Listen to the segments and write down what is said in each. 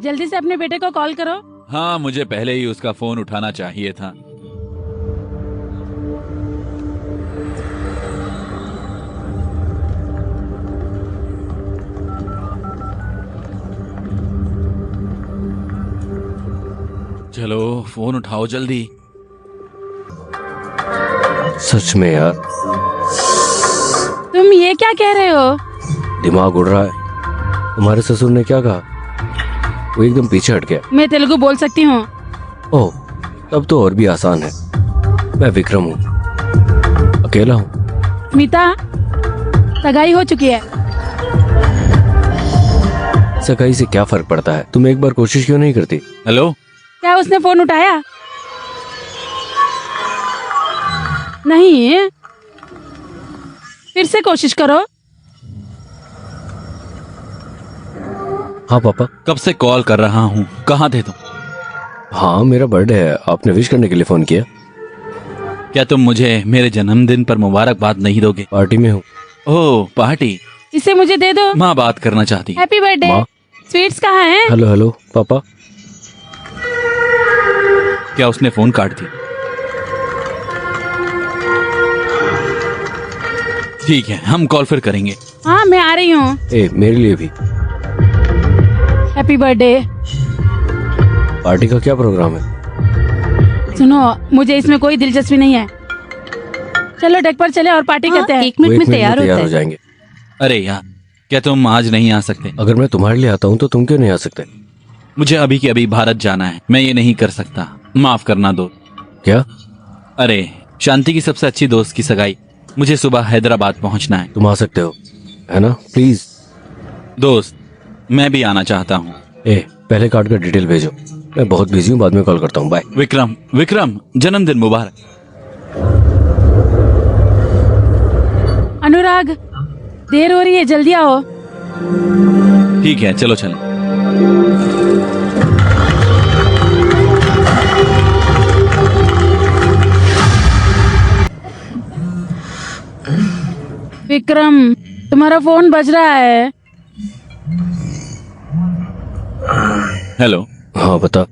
जल्दी से अपने बेटे को कॉल करो। हाँ, मुझे पहले ही उसका फोन उठाना चाहिए था। चलो फोन उठाओ जल्दी। सच में यार, तुम ये क्या कह रहे हो? दिमाग उड़ रहा है। तुम्हारे ससुर ने क्या कहा? वो एकदम पीछे हट गया। मैं तेलुगु बोल सकती हूँ। ओह, तब तो और भी आसान है। मैं विक्रम हूँ, अकेला हूँ। स्मिता, सगाई हो चुकी है। सगाई से क्या फर्क पड़ता है? तुम एक बार कोशिश क्यों नहीं करती? हेलो, क्या उसने फोन उठाया? नहीं, फिर से कोशिश करो। हाँ पापा। कब से कॉल कर रहा हूँ, कहाँ थे तुम? हाँ, मेरा बर्थडे है, आपने विश करने के लिए फोन किया। क्या तुम मुझे मेरे जन्मदिन पर मुबारकबाद नहीं दोगे? पार्टी में हूँ। ओह, पार्टी। इसे मुझे दे दो। माँ बात करना चाहती है। Happy birthday. माँ। स्वीट्स कहाँ हैं? हेलो हेलो पापा। क्या उसने फोन काट दिया? ठीक है, हम कॉल फिर करेंगे। हाँ, मैं आ रही हूँ। ए, मेरे लिए भी। Happy birthday. पार्टी का क्या प्रोग्राम है? सुनो, मुझे इसमें कोई दिलचस्पी नहीं है। चलो डेक पर चले और पार्टी करते हैं। 1 मिनट में तैयार होता हो है। जाएंगे। अरे यार, क्या तुम आज नहीं आ सकते? अगर मैं तुम्हारे लिए आता हूँ तो तुम क्यों नहीं आ सकते? मुझे अभी के अभी भारत जाना है, मैं ये नहीं कर सकता। माफ करना दो। क्या? अरे, शांति की सबसे अच्छी दोस्त की सगाई, मुझे सुबह हैदराबाद पहुंचना है। तुम आ सकते हो, है ना? प्लीज। दोस्त, मैं भी आना चाहता हूँ। ए, पहले कार्ड का डिटेल भेजो। मैं बहुत बिजी हूँ, बाद में कॉल करता हूँ। बाय। विक्रम, विक्रम, जन्मदिन मुबारक। अनुराग, देर हो रही है, जल्दी आओ। ठीक है, चलो चलो। विक्रम, तुम्हारा फोन बज रहा है। हेलो। हाँ बता।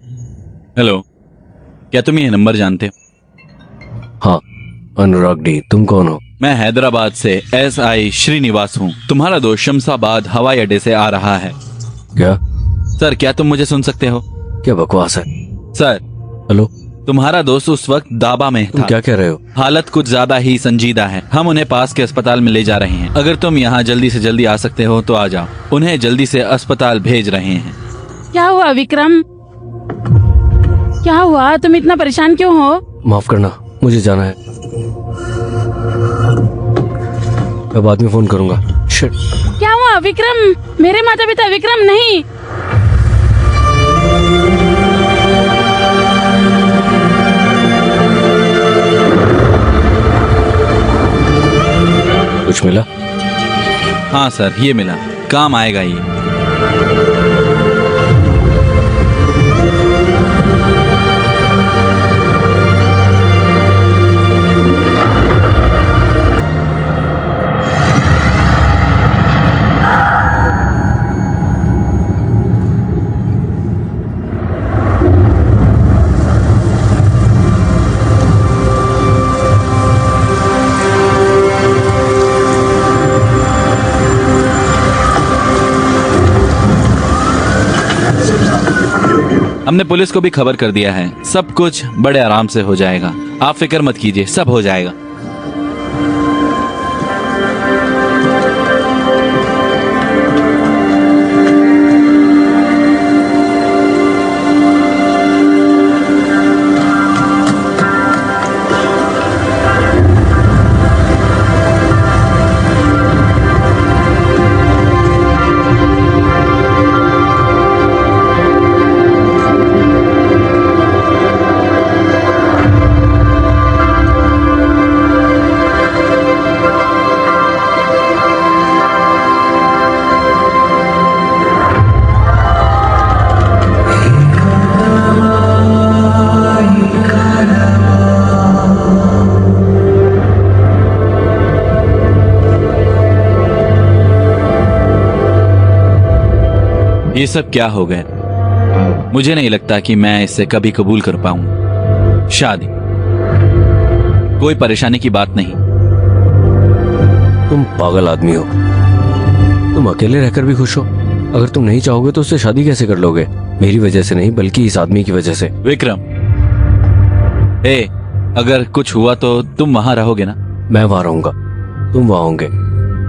हेलो, क्या तुम ये नंबर जानते हो? हाँ, अनुराग डी। तुम कौन हो? मैं हैदराबाद से SI श्रीनिवास हूँ। तुम्हारा दोस्त शमशाबाद हवाई अड्डे से आ रहा है। क्या? सर, क्या तुम मुझे सुन सकते हो? क्या बकवास है? सर, हेलो, तुम्हारा दोस्त उस वक्त दाबा में तुम था। क्या कह रहे हो? हालत कुछ ज्यादा ही संजीदा है। हम उन्हें पास के अस्पताल में ले जा रहे हैं। अगर तुम यहाँ जल्दी से जल्दी आ सकते हो तो आ जाओ। उन्हें जल्दी से अस्पताल भेज रहे हैं। क्या हुआ विक्रम? क्या हुआ? तुम इतना परेशान क्यों हो? माफ करना, मुझे जाना है। मैं बाद में फोन करूंगा। शिट। क्या हुआ विक्रम? मेरे माता पिता। विक्रम, नहीं। कुछ मिला? हाँ सर, ये मिला, काम आएगा ये। हमने पुलिस को भी खबर कर दिया है। सब कुछ बड़े आराम से हो जाएगा, आप फिक्र मत कीजिए, सब हो जाएगा। ये सब क्या हो गया? मुझे नहीं लगता कि मैं इसे कभी कबूल कर पाऊं। शादी कोई परेशानी की बात नहीं। तुम पागल आदमी हो। तुम अकेले रहकर भी खुश हो। अगर तुम नहीं चाहोगे तो उससे शादी कैसे कर लोगे? मेरी वजह से नहीं, बल्कि इस आदमी की वजह से। विक्रम, अगर कुछ हुआ तो तुम वहां रहोगे ना? मैं वहां रहूंगा, तुम वहां होंगे।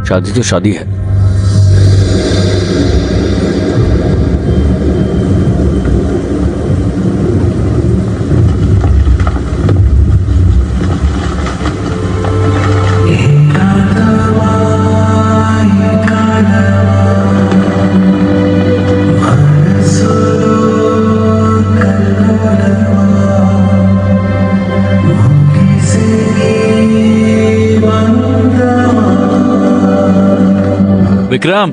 शादी तो शादी है। विक्रम,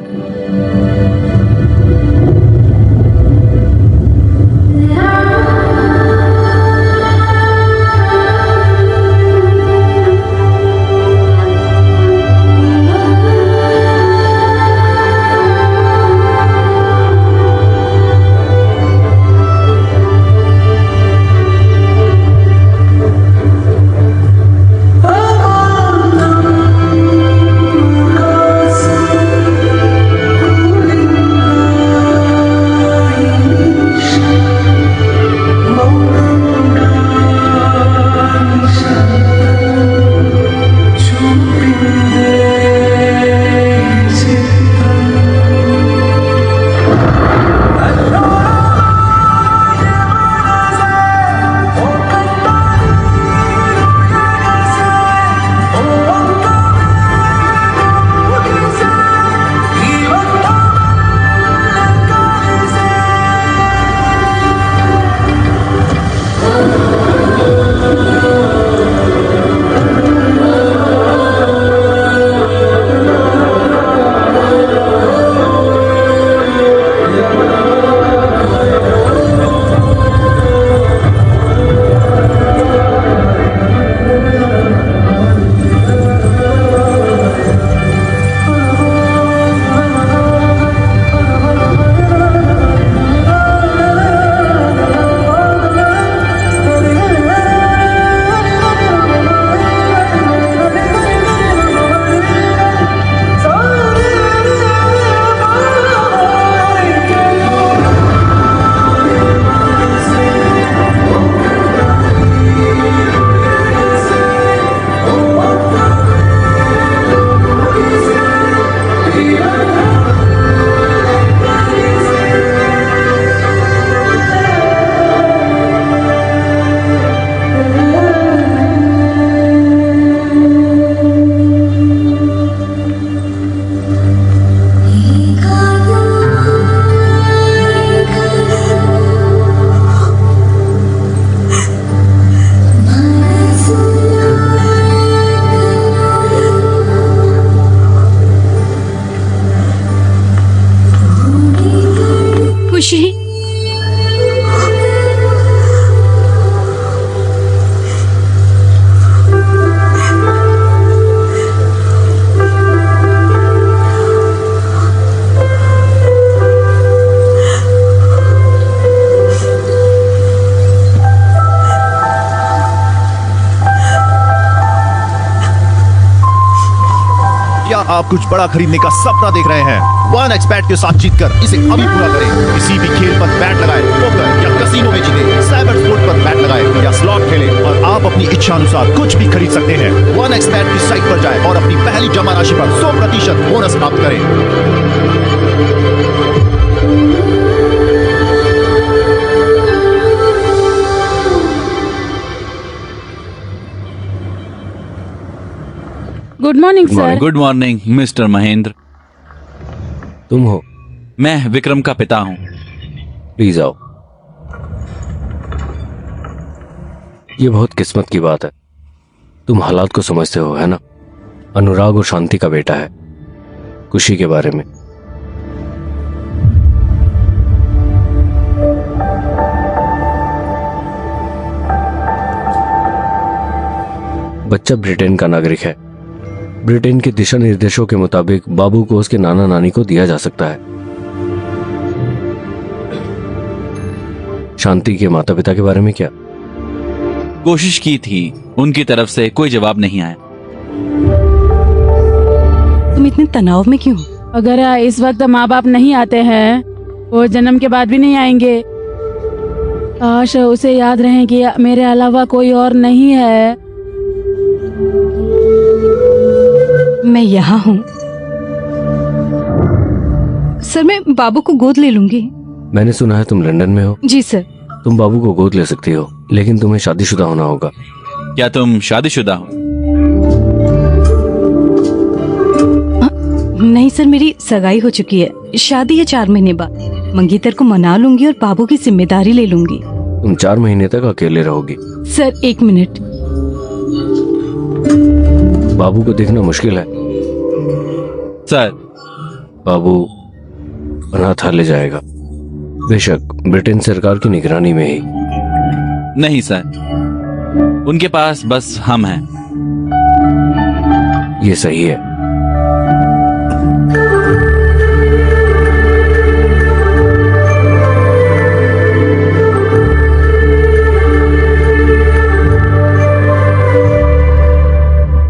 खुशी, क्या आप कुछ बड़ा खरीदने का सपना देख रहे हैं? वन एक्सपैट के साथ जीतकर इसे अभी पूरा करें। किसी भी खेल पर बैट लगाएं, पोकर या कसिनो में जीतें, साइबर स्पोर्ट पर बैट लगाएं या स्लॉट खेलें और आप अपनी इच्छा अनुसार कुछ भी खरीद सकते हैं। वन एक्सपैट की साइट पर जाएं और अपनी पहली जमा राशि पर 100% बोनस प्राप्त करें। Good morning sir. Good morning mister Mahendra. तुम हो? मैं विक्रम का पिता हूँ। प्लीज आओ। ये बहुत किस्मत की बात है। तुम हालात को समझते हो, है ना? अनुराग और शांति का बेटा है। खुशी के बारे में बच्चा ब्रिटेन का नागरिक है। ब्रिटेन के दिशा निर्देशों के मुताबिक बाबू को उसके नाना नानी को दिया जा सकता है। शांति के माता पिता के बारे में क्या? कोशिश की थी, उनकी तरफ से कोई जवाब नहीं आया। तुम इतने तनाव में क्यों हो? अगर इस वक्त माँ बाप नहीं आते हैं, वो जन्म के बाद भी नहीं आएंगे। काश उसे याद रहे कि मेरे अलावा कोई और नहीं है। मैं यहाँ हूँ सर। मैं बाबू को गोद ले लूंगी। मैंने सुना है तुम लंदन में हो। जी सर। तुम बाबू को गोद ले सकती हो, लेकिन तुम्हें शादीशुदा होना होगा। क्या तुम शादीशुदा हो? नहीं सर, मेरी सगाई हो चुकी है। शादी है 4 महीने बाद। मंगेतर को मना लूंगी और बाबू की जिम्मेदारी ले लूंगी। तुम 4 महीने तक अकेले रहोगी। Sir 1 minute. बाबू को देखना मुश्किल है। सर, बाबू अनाथालय जाएगा, बेशक ब्रिटेन सरकार की निगरानी में ही। नहीं सर, उनके पास बस हम हैं। ये सही है।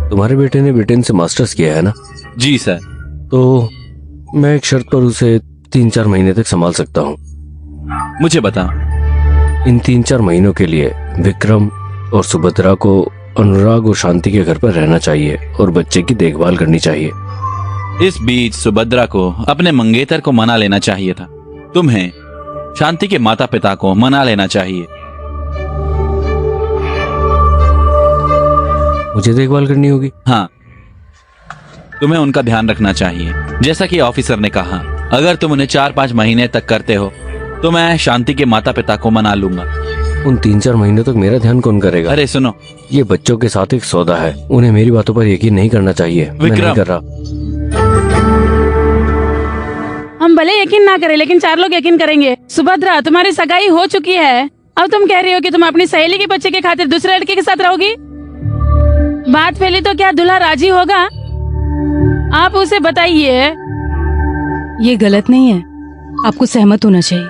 तुम्हारे बेटे ने ब्रिटेन से मास्टर्स किया है ना? जी सर। तो मैं एक शर्त पर उसे 3-4 महीने तक संभाल सकता हूँ। मुझे बताओ। इन 3-4 महीनों के लिए विक्रम और सुभद्रा को अनुराग और शांति के घर पर रहना चाहिए और बच्चे की देखभाल करनी चाहिए। इस बीच सुभद्रा को अपने मंगेतर को मना लेना चाहिए था। तुम्हें शांति के माता पिता को मना लेना चाहिए। मुझे देखभाल करनी होगी? हाँ, तुम्हें उनका ध्यान रखना चाहिए। जैसा कि ऑफिसर ने कहा, अगर तुम उन्हें 4-5 महीने तक करते हो तो मैं शांति के माता पिता को मना लूंगा। उन 3-4 महीनों तक मेरा ध्यान कौन करेगा? अरे सुनो, ये बच्चों के साथ एक सौदा है, उन्हें मेरी बातों पर यकीन नहीं करना चाहिए। मैं नहीं कर रहा। हम भले यकीन ना करें, लेकिन 4 लोग यकीन करेंगे। सुभद्रा, तुम्हारी सगाई हो चुकी है। अब तुम कह रही हो कि तुम अपनी सहेली के बच्चे के खातिर दूसरे लड़के के साथ रहोगी। बात फैली तो क्या दूल्हा राजी होगा? आप उसे बताइए। ये गलत नहीं है, आपको सहमत होना चाहिए।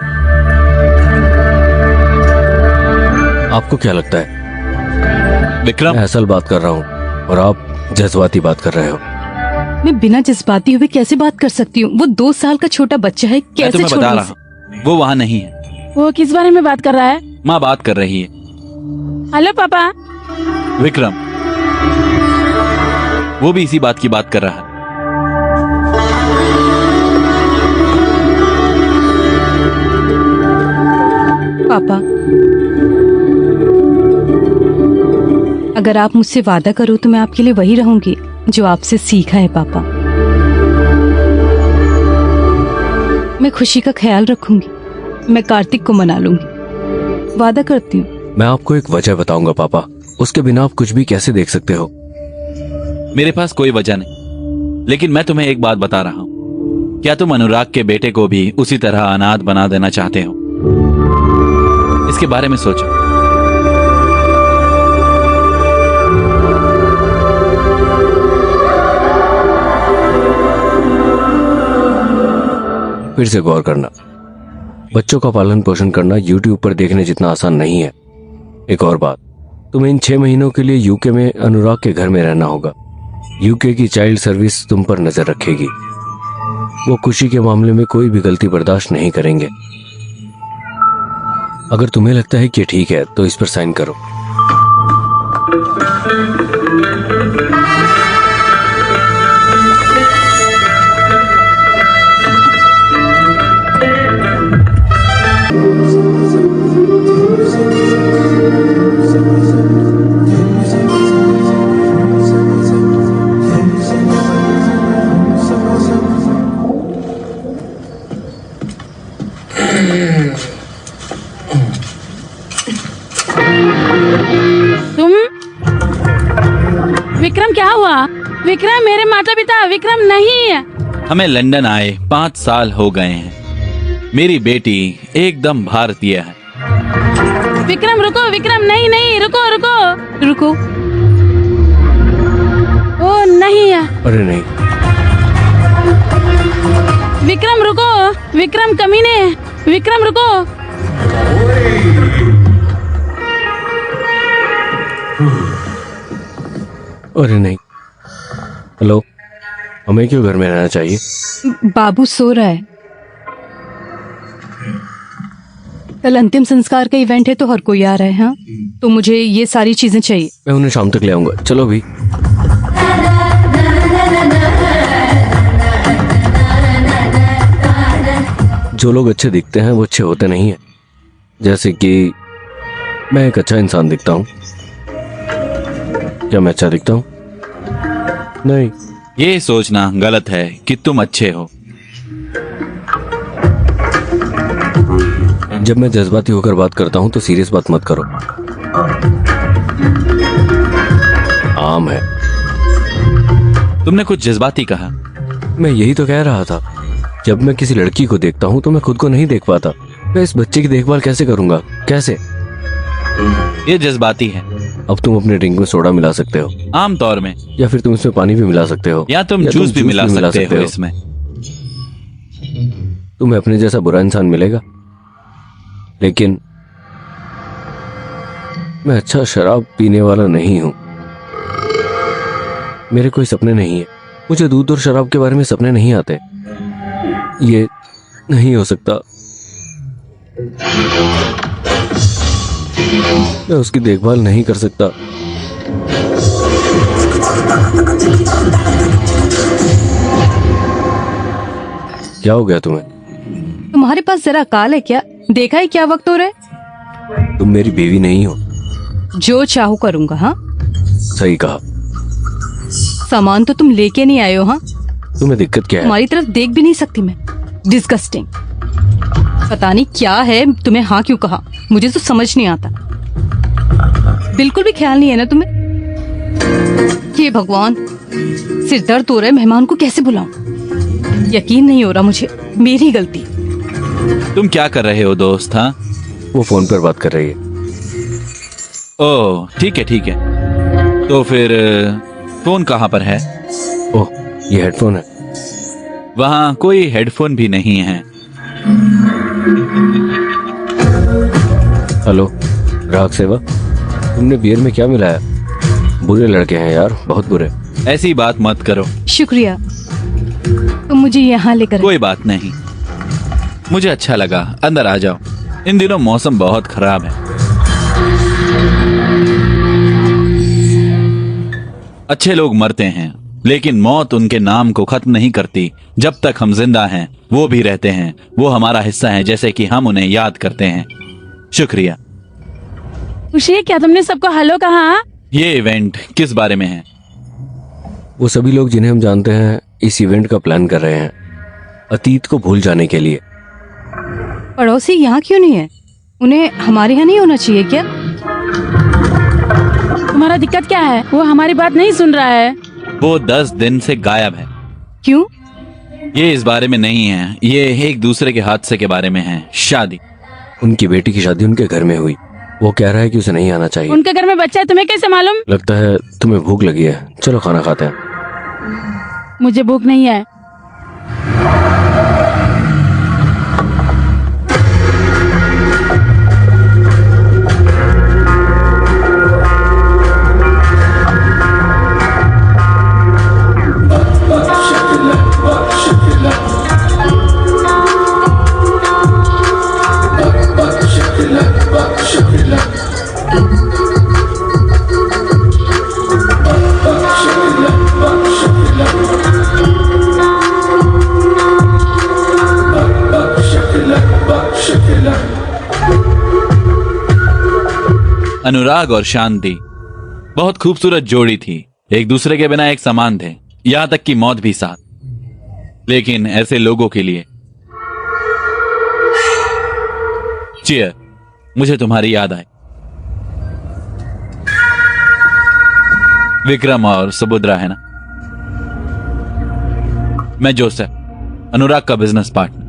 आपको क्या लगता है? विक्रम, मैं असल बात कर रहा हूँ और आप जज्बाती बात कर रहे हो। मैं बिना जज्बाती हुए कैसे बात कर सकती हूँ? वो 2 साल का छोटा बच्चा है, मैं कैसे तुम्हें बता छोड़ूं रहा उसे? हूँ, वो वहाँ नहीं है। वो किस बारे में बात कर रहा है? माँ बात कर रही है। हेलो पापा। विक्रम, वो भी इसी बात की बात कर रहा है। पापा, अगर आप मुझसे वादा करो तो मैं आपके लिए वही रहूंगी जो आपसे सीखा है। पापा, मैं खुशी का ख्याल रखूंगी। मैं कार्तिक को मना लूंगी, वादा करती हूँ। मैं आपको एक वजह बताऊंगा पापा, उसके बिना आप कुछ भी कैसे देख सकते हो? मेरे पास कोई वजह नहीं, लेकिन मैं तुम्हें एक बात बता रहा हूँ। क्या तुम अनुराग के बेटे को भी उसी तरह अनाथ बना देना चाहते हो? इसके बारे में सोचो। फिर से गौर करना, बच्चों का पालन पोषण करना YouTube पर देखने जितना आसान नहीं है। एक और बात, तुम्हें इन 6 महीनों के लिए यूके में अनुराग के घर में रहना होगा। यूके की चाइल्ड सर्विस तुम पर नजर रखेगी। वो खुशी के मामले में कोई भी गलती बर्दाश्त नहीं करेंगे। अगर तुम्हें लगता है कि ठीक है तो इस पर साइन करो। तुम? विक्रम, क्या हुआ? विक्रम, मेरे माता पिता। विक्रम, नहीं। हमें लंदन आए 5 साल हो गए हैं। मेरी बेटी एकदम भारतीय है। विक्रम रुको। विक्रम, नहीं नहीं, रुको रुको रुको। ओ नहीं। अरे नहीं, विक्रम रुको। विक्रम कमीने। विक्रम रुको। अरे नहीं। हेलो, हमें क्यों घर में रहना चाहिए? बाबू सो रहा है। कल अंतिम संस्कार का इवेंट है तो हर कोई आ रहा है। हाँ, तो मुझे ये सारी चीजें चाहिए। मैं उन्हें शाम तक ले आऊंगा। चलो भी। जो लोग अच्छे दिखते हैं वो अच्छे होते नहीं हैं। जैसे कि मैं एक अच्छा इंसान दिखता हूँ। क्या मैं अच्छा दिखता हूँ? नहीं। ये सोचना गलत है कि तुम अच्छे हो। जब मैं जज्बाती होकर बात करता हूँ तो सीरियस बात मत करो। आम है। तुमने कुछ जज्बाती कहा। मैं यही तो कह रहा था। जब मैं किसी लड़की को देखता हूँ तो मैं खुद को नहीं देख पाता। मैं इस बच्चे की देखभाल कैसे करूंगा? कैसे? ये जज्बाती है। अब तुम अपने ड्रिंक में सोडा मिला सकते हो, आम तौर में, या फिर तुम इसमें पानी भी मिला सकते हो, या तुम जूस भी मिला सकते हो इसमें। तुम्हें अपने जैसा बुरा इंसान मिलेगा, लेकिन मैं अच्छा शराब पीने वाला नहीं हूं। मेरे कोई सपने नहीं है। मुझे दूध और शराब के बारे में सपने नहीं आते। ये नहीं हो सकता। मैं उसकी देखभाल नहीं कर सकता। क्या हो गया तुम्हें? तुम्हारे पास जरा अकाल है क्या? देखा है क्या वक्त हो रहा है? तुम मेरी बीवी नहीं हो। जो चाहूँ करूंगा। हाँ, सही कहा। सामान तो तुम लेके नहीं आए हो। हाँ, तुम्हें दिक्कत क्या है? तुम्हारी तरफ देख भी नहीं सकती मैं। डिस्गस्टिंग। पता नहीं क्या है, तुम्हें हाँ क्यों कहा मुझे तो समझ नहीं आता। बिल्कुल भी ख्याल नहीं है ना तुम्हें? हे भगवान, सिर दर्द हो रहा है। मेहमान को कैसे बुलाऊं? यकीन नहीं हो रहा मुझे। मेरी गलती। तुम क्या कर रहे हो दोस्त? हाँ, वो फोन पर बात कर रही है। ओह ठीक है ठीक है। तो फिर फोन कहाँ पर है? ओह, ये हेडफोन है। वहाँ कोई हेडफोन भी नहीं है। हेलो, ग्राहक सेवा। तुमने बियर में क्या मिलाया? बुरे लड़के हैं यार, बहुत बुरे। ऐसी बात मत करो। शुक्रिया, तुम मुझे यहाँ लेकर। कोई बात नहीं, मुझे अच्छा लगा। अंदर आ जाओ। इन दिनों मौसम बहुत खराब है। अच्छे लोग मरते हैं, लेकिन मौत उनके नाम को खत्म नहीं करती। जब तक हम जिंदा हैं वो भी रहते हैं। वो हमारा हिस्सा है, जैसे कि हम उन्हें याद करते हैं। शुक्रिया। खुशी, क्या तुमने सबको हेलो कहा? ये इवेंट किस बारे में है? वो सभी लोग जिन्हें हम जानते हैं इस इवेंट का प्लान कर रहे हैं, अतीत को भूल जाने के लिए। पड़ोसी यहाँ क्यों नहीं है? उन्हें हमारे यहाँ नहीं होना चाहिए क्या? तुम्हारा दिक्कत क्या है? वो हमारी बात नहीं सुन रहा है। वो 10 दिन से गायब है। क्यों? ये इस बारे में नहीं है, ये एक दूसरे के हादसे के बारे में है। शादी। उनकी बेटी की शादी उनके घर में हुई। वो कह रहा है कि उसे नहीं आना चाहिए। उनके घर में बच्चा है, तुम्हें कैसे मालूम? लगता है तुम्हें भूख लगी है। चलो खाना खाते हैं। मुझे भूख नहीं है। अनुराग और शांति बहुत खूबसूरत जोड़ी थी। एक दूसरे के बिना एक समान थे, यहां तक कि मौत भी साथ। लेकिन ऐसे लोगों के लिए चीयर। मुझे तुम्हारी याद आई। विक्रम और सुभद्रा है ना? मैं जोसेफ, अनुराग का बिजनेस पार्टनर।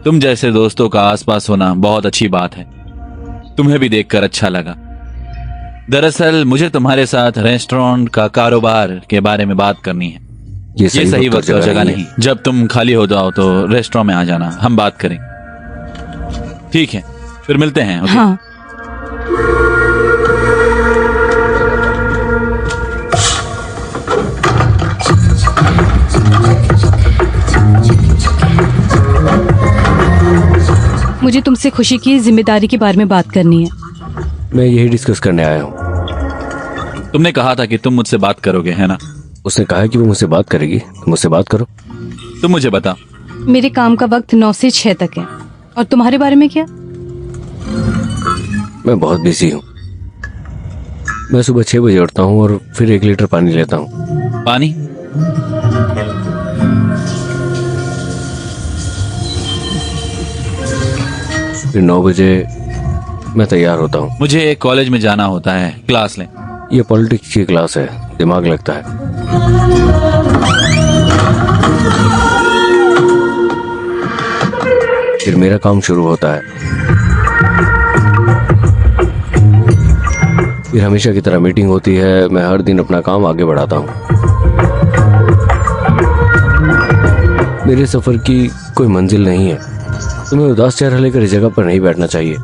तुम जैसे दोस्तों का आसपास होना बहुत अच्छी बात है। तुम्हें भी देखकर अच्छा लगा। दरअसल मुझे तुम्हारे साथ रेस्टोरेंट का कारोबार के बारे में बात करनी है। ये सही वक्त और जगह नहीं। जब तुम खाली हो जाओ तो रेस्टोरेंट में आ जाना, हम बात करेंगे। ठीक है, फिर मिलते हैं। ओके? हाँ। मुझे तुमसे खुशी की जिम्मेदारी के बारे में बात करनी है। मैं यही डिस्कस करने आया हूँ। तुमने कहा था कि तुम मुझसे बात करोगे, है ना? उसने कहा है कि वो मुझसे बात करेगी, तो मुझसे बात करो। तुम मुझे बता। मेरे काम का वक्त 9 से 6 तक है, और तुम्हारे बारे में क्या? मैं बहुत बिजी हूँ। मैं सुबह 6 बजे उठता हूँ और फिर 1 लीटर पानी लेता हूँ। पानी? फिर 9 बजे मैं तैयार होता हूँ। मुझे कॉलेज में जाना होता है, क्लास लें। ये पॉलिटिक्स की क्लास है, दिमाग लगता है। फिर मेरा काम शुरू होता है। फिर हमेशा की तरह मीटिंग होती है। मैं हर दिन अपना काम आगे बढ़ाता हूँ। मेरे सफर की कोई मंजिल नहीं है। तुम्हें उदास चेहरा लेकर इस जगह पर नहीं बैठना चाहिए,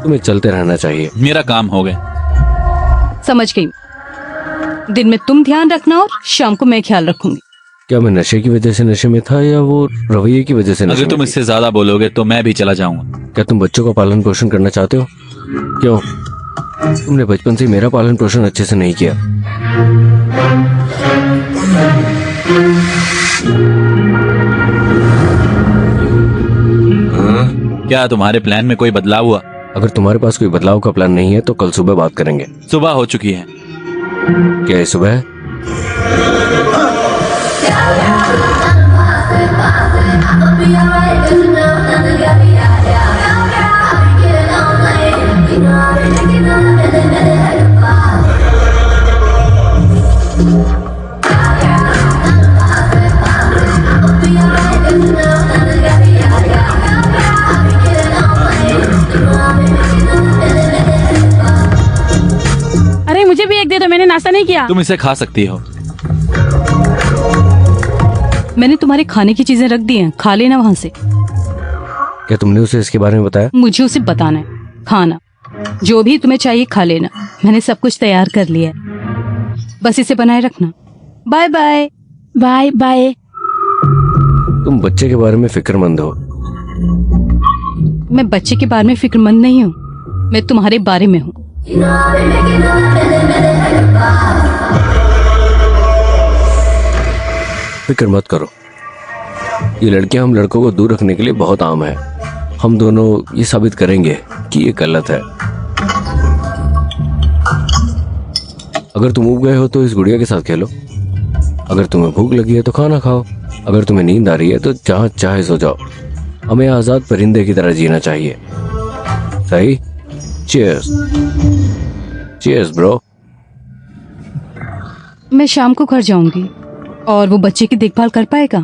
तुम्हें चलते रहना चाहिए। मेरा काम हो गया। समझ गई। दिन में तुम ध्यान रखना और शाम को मैं ख्याल रखूंगी। क्या मैं नशे की वजह से नशे में था या वो रवैये की वजह से नशे अगर में तुम थी? इससे ज्यादा बोलोगे तो मैं भी चला जाऊंगा। क्या तुम बच्चों का पालन पोषण करना चाहते हो? क्यों? तुमने बचपन से मेरा पालन पोषण अच्छे से नहीं किया। क्या तुम्हारे प्लान में कोई बदलाव हुआ? अगर तुम्हारे पास कोई बदलाव का प्लान नहीं है तो कल सुबह बात करेंगे। सुबह हो चुकी है। क्या ये सुबह है? अरे मुझे भी एक दे दो, मैंने नाश्ता नहीं किया। तुम इसे खा सकती हो। मैंने तुम्हारे खाने की चीजें रख दी हैं, खा लेना वहां से। क्या तुमने उसे इसके बारे में बताया? मुझे उसे बताना है। खाना जो भी तुम्हें चाहिए खा लेना। मैंने सब कुछ तैयार कर लिया है, बस इसे बनाए रखना। Bye bye. Bye bye. तुम बच्चे के बारे में फिक्रमंद हो। मैं बच्चे के बारे में फिक्रमंद नहीं हूँ, मैं तुम्हारे बारे में हूँ। फिक्र मत करो। ये लड़कियां हम लड़कों को दूर रखने के लिए बहुत आम है। हम दोनों ये साबित करेंगे कि ये गलत है। अगर तुम उब गए हो तो इस गुड़िया के साथ खेलो। अगर तुम्हें भूख लगी है तो खाना खाओ। अगर तुम्हें नींद आ रही है तो जहां चाहे सो जाओ। हमें आजाद परिंदे की तरह जीना चाहिए। सही? चीयर्स। Cheers bro. मैं शाम को घर जाऊंगी और वो बच्चे की देखभाल कर पाएगा।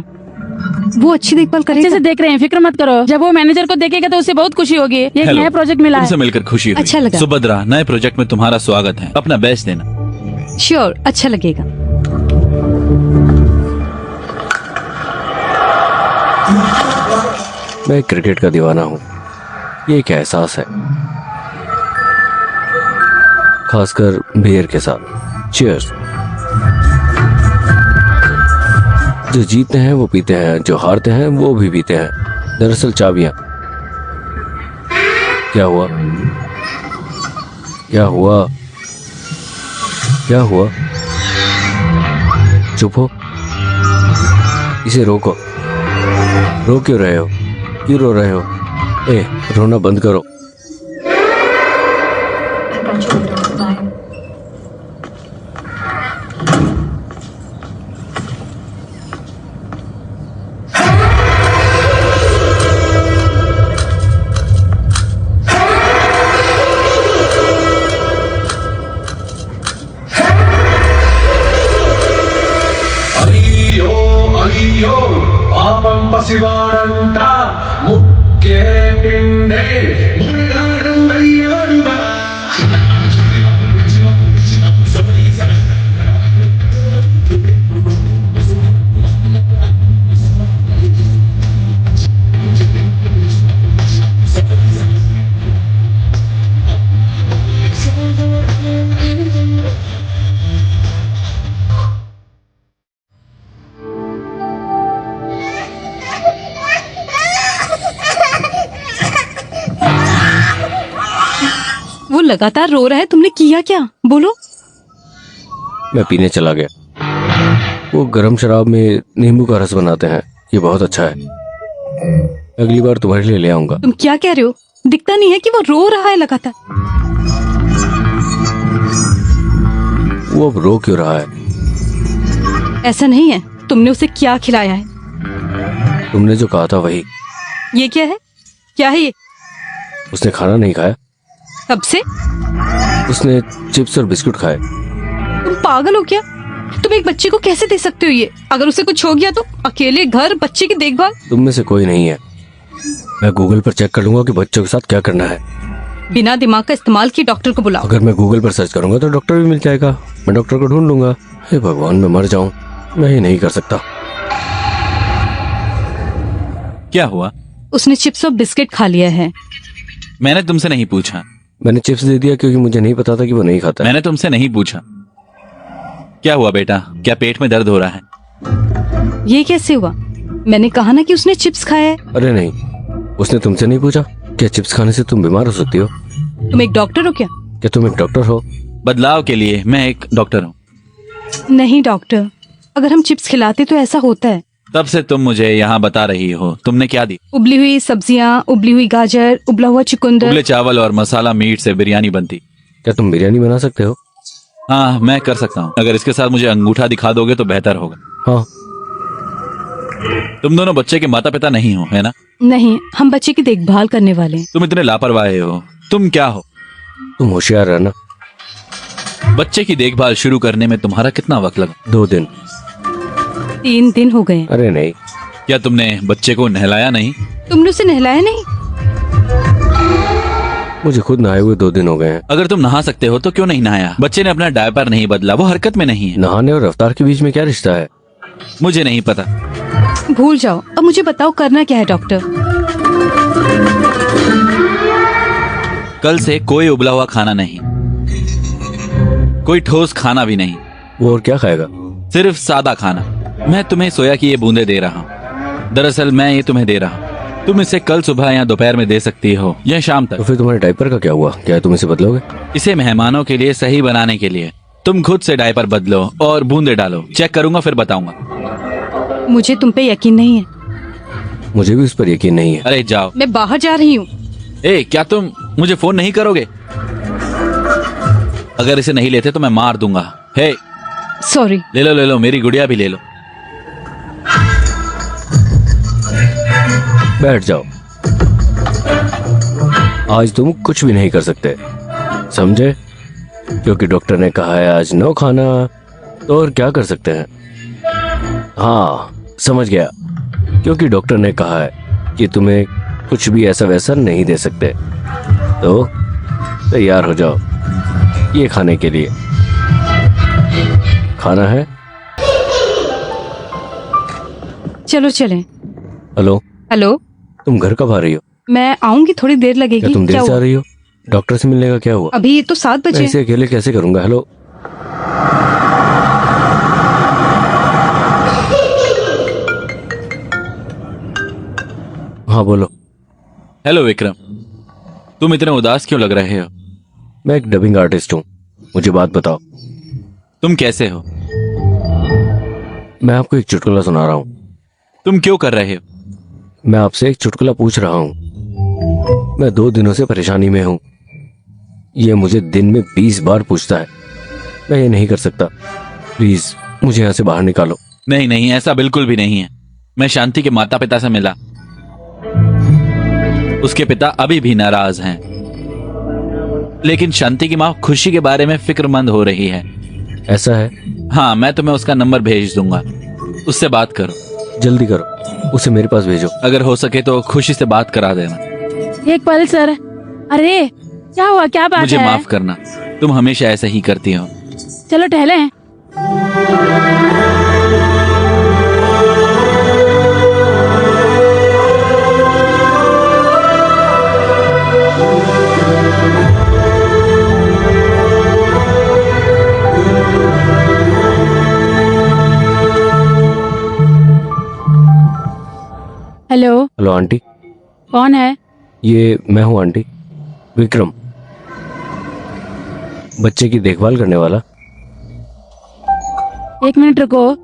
वो अच्छी देखभाल अच्छे करेगा। से देख रहे हैं, फिक्र मत करो। जब वो मैनेजर को देखेगा तो उसे बहुत खुशी होगी। ये एक हेलो। नया प्रोजेक्ट मिला तुमसे है। मिलकर खुशी हुई। अच्छा लगा। सुभद्रा, नए प्रोजेक्ट में तुम्हारा स्वागत है। अपना बेस्ट देना। श्योर, अच्छा लगेगा। मैं क्रिकेट का दीवाना हूँ। ये एक एहसास है, खासकर बियर के साथ। चीयर्स। जो जीतते हैं वो पीते हैं, जो हारते हैं वो भी पीते हैं। दरअसल चाबियां। क्या हुआ? क्या हुआ? क्या हुआ? चुप हो। इसे रोको। रो क्यों रहे हो? क्यों रो रहे हो? ए, रोना बंद करो। అయ్యో పాపం పసివాడంట ముక్కే పిండే लगातार रो रहा है, तुमने किया क्या? बोलो। मैं पीने चला गया। वो गरम शराब में नींबू का रस बनाते हैं, ये बहुत अच्छा है। अगली बार तुम्हारे लिए ले आऊंगा। तुम क्या कह रहे हो? दिखता नहीं है कि वो रो रहा है लगातार। वो अब रो क्यों रहा है? ऐसा नहीं है। तुमने उसे क्या खिलाया है? तुमने जो कहा था वही। ये क्या है? क्या है ये? उसने खाना नहीं खाया, कब से? उसने चिप्स और बिस्कुट खाए। तुम पागल हो क्या? तुम एक बच्चे को कैसे दे सकते हो ये? अगर उसे कुछ हो गया तो अकेले घर, बच्चे की देखभाल। तुम में से कोई नहीं है। मैं गूगल पर चेक कर लूंगा कि बच्चों के साथ क्या करना है। बिना दिमाग का इस्तेमाल किए डॉक्टर को बुलाओ। अगर मैं गूगल पर सर्च करूंगा तो डॉक्टर भी मिल जाएगा। मैं डॉक्टर को ढूंढ लूंगा। हे भगवान, मैं मर जाऊं, मैं ये नहीं कर सकता। क्या हुआ? उसने चिप्स और बिस्किट खा लिया है। मैंने तुमसे नहीं पूछा। मैंने चिप्स दे दिया क्योंकि मुझे नहीं पता था कि वो नहीं खाता है। मैंने तुमसे नहीं पूछा। क्या हुआ बेटा? क्या पेट में दर्द हो रहा है? ये कैसे हुआ? मैंने कहा ना कि उसने चिप्स खाया है। अरे नहीं, उसने तुमसे नहीं पूछा? क्या चिप्स खाने से तुम बीमार हो सकती हो? तुम एक डॉक्टर हो क्या? क्या तुम एक डॉक्टर हो? बदलाव के लिए मैं एक डॉक्टर हूँ। नहीं डॉक्टर, अगर हम चिप्स खिलाते तो ऐसा होता है। तब से तुम मुझे यहाँ बता रही हो। तुमने क्या दी? उबली हुई सब्जियां, उबली हुई गाजर, उबला हुआ चुकंदर। उबले चावल और मसाला मीट से बिरयानी बनती। क्या तुम बिरयानी बना सकते हो? हाँ, मैं कर सकता हूँ। अगर इसके साथ मुझे अंगूठा दिखा दोगे तो बेहतर होगा। हाँ। तुम दोनों बच्चे के माता पिता नहीं हो, है ना? नहीं, हम बच्चे की देखभाल करने वाले हैं। तुम इतने लापरवाह हो। तुम क्या हो? तुम होशियार रहना। बच्चे की देखभाल शुरू करने में तुम्हारा कितना वक्त लगा? 2 दिन। 3 दिन हो गए। अरे नहीं। क्या तुमने बच्चे को नहलाया नहीं? तुमने उसे नहलाया नहीं? मुझे खुद नहाए हुए 2 दिन हो गए हैं। अगर तुम नहा सकते हो तो क्यों नहीं नहाया? बच्चे ने अपना डायपर नहीं बदला, वो हरकत में नहीं है। नहाने और रफ्तार के बीच में क्या रिश्ता है? मुझे नहीं पता। भूल जाओ। अब मुझे बताओ करना क्या है डॉक्टर? कल से कोई उबला हुआ खाना नहीं, कोई ठोस खाना भी नहीं। वो और क्या खाएगा? सिर्फ सादा खाना। मैं तुम्हें सोया की ये बूंदे दे रहा हूँ। दरअसल मैं ये तुम्हें दे रहा हूँ। तुम इसे कल सुबह या दोपहर में दे सकती हो या शाम तो तक। फिर तुम्हारे डायपर का क्या हुआ? क्या तुम इसे बदलोगे? इसे मेहमानों के लिए सही बनाने के लिए तुम खुद से डायपर बदलो और बूंदे डालो। चेक करूंगा फिर बताऊंगा। मुझे तुम पे यकीन नहीं है। मुझे भी उस पर यकीन नहीं है। अरे जाओ। मैं बाहर जा रही हूँ। ए, क्या तुम मुझे फोन नहीं करोगे? अगर इसे नहीं लेते तो मैं मार दूंगा। हे, सॉरी। ले लो, मेरी गुड़िया भी ले लो। बैठ जाओ। आज तुम कुछ भी नहीं कर सकते, समझे? क्योंकि डॉक्टर ने कहा है आज नो खाना, तो और क्या कर सकते हैं? हाँ, समझ गया। क्योंकि डॉक्टर ने कहा है कि तुम्हें कुछ भी ऐसा वैसा नहीं दे सकते, तो तैयार हो जाओ ये खाने के लिए। खाना है? चलो चलें। हेलो, हेलो, तुम घर कब आ रही हो? मैं आऊंगी, थोड़ी देर लगेगी। क्या तुम देर से आ हुआ? रही हो? डॉक्टर से मिलने का क्या हुआ? अभी तो 7 मैं बजे। इसे अकेले कैसे करूंगा? हेलो, हाँ बोलो। हेलो विक्रम, तुम इतने उदास क्यों लग रहे हो? मैं एक डबिंग आर्टिस्ट हूँ, मुझे बात बताओ। तुम कैसे हो? मैं आपको एक चुटकुला सुना रहा हूँ। तुम क्यों कर रहे हो? मैं आपसे एक चुटकुला पूछ रहा हूँ। मैं 2 दिनों से परेशानी में हूँ। ये मुझे दिन में 20 बार पूछता है। मैं ये नहीं कर सकता, प्लीज मुझे यहाँ से बाहर निकालो। नहीं नहीं, ऐसा बिल्कुल भी नहीं है। मैं शांति के माता पिता से मिला। उसके पिता अभी भी नाराज हैं, लेकिन शांति की माँ खुशी के बारे में फिक्रमंद हो रही है। ऐसा है? हाँ, मैं तुम्हें उसका नंबर भेज दूंगा, उससे बात करो। जल्दी करो, उसे मेरे पास भेजो। अगर हो सके तो खुशी से बात करा देना। एक पल सर। अरे क्या हुआ, क्या बात मुझे है? माफ करना, तुम हमेशा ऐसे ही करती हो। चलो टहलें। हेलो, हेलो आंटी, कौन है? ये मैं हूँ आंटी, विक्रम। बच्चे की देखभाल करने वाला? एक मिनट रुको।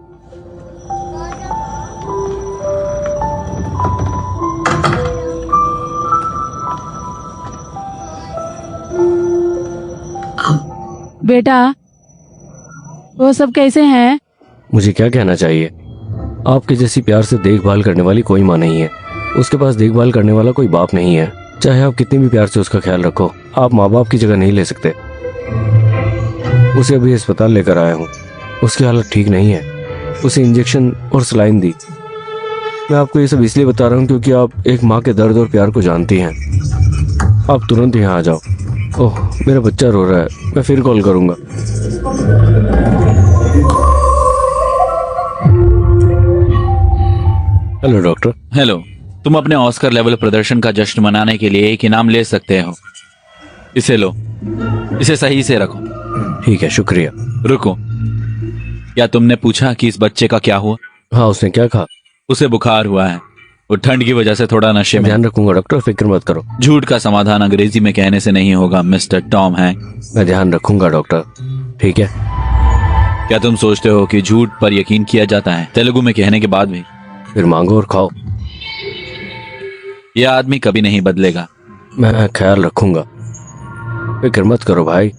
बेटा, वो सब कैसे हैं? मुझे क्या कहना चाहिए? आपके जैसी प्यार से देखभाल करने वाली कोई माँ नहीं है। उसके पास देखभाल करने वाला कोई बाप नहीं है। चाहे आप कितने भी प्यार से उसका ख्याल रखो, आप माँ बाप की जगह नहीं ले सकते। उसे अभी अस्पताल लेकर आया हूँ। उसकी हालत ठीक नहीं है। उसे इंजेक्शन और सलाइन दी। मैं आपको ये सब इसलिए बता रहा हूँ क्योंकि आप एक माँ के दर्द और प्यार को जानती हैं। आप तुरंत यहाँ आ जाओ। ओह, मेरा बच्चा रो रहा है। मैं फिर कॉल करूँगा। Hello doctor. हेलो। तुम अपने ऑस्कर लेवल प्रदर्शन का जश्न मनाने के लिए एक इनाम ले सकते हो। इसे लो, इसे सही से रखो। ठीक है, शुक्रिया। रुको, क्या तुमने पूछा कि इस बच्चे का क्या हुआ? हाँ, उसने क्या कहा? उसे बुखार हुआ है। वो ठंड की वजह से थोड़ा नशे में। ध्यान रखूंगा डॉक्टर, फिक्र मत करो। झूठ का समाधान अंग्रेजी में कहने से नहीं होगा मिस्टर टॉम हैंक। मैं ध्यान रखूंगा डॉक्टर। ठीक है। क्या तुम सोचते हो कि झूठ पर यकीन किया जाता है तेलुगु में कहने के बाद भी? फिर मांगो और खाओ। यह आदमी कभी नहीं बदलेगा। मैं ख्याल रखूंगा, फिक्र मत करो भाई।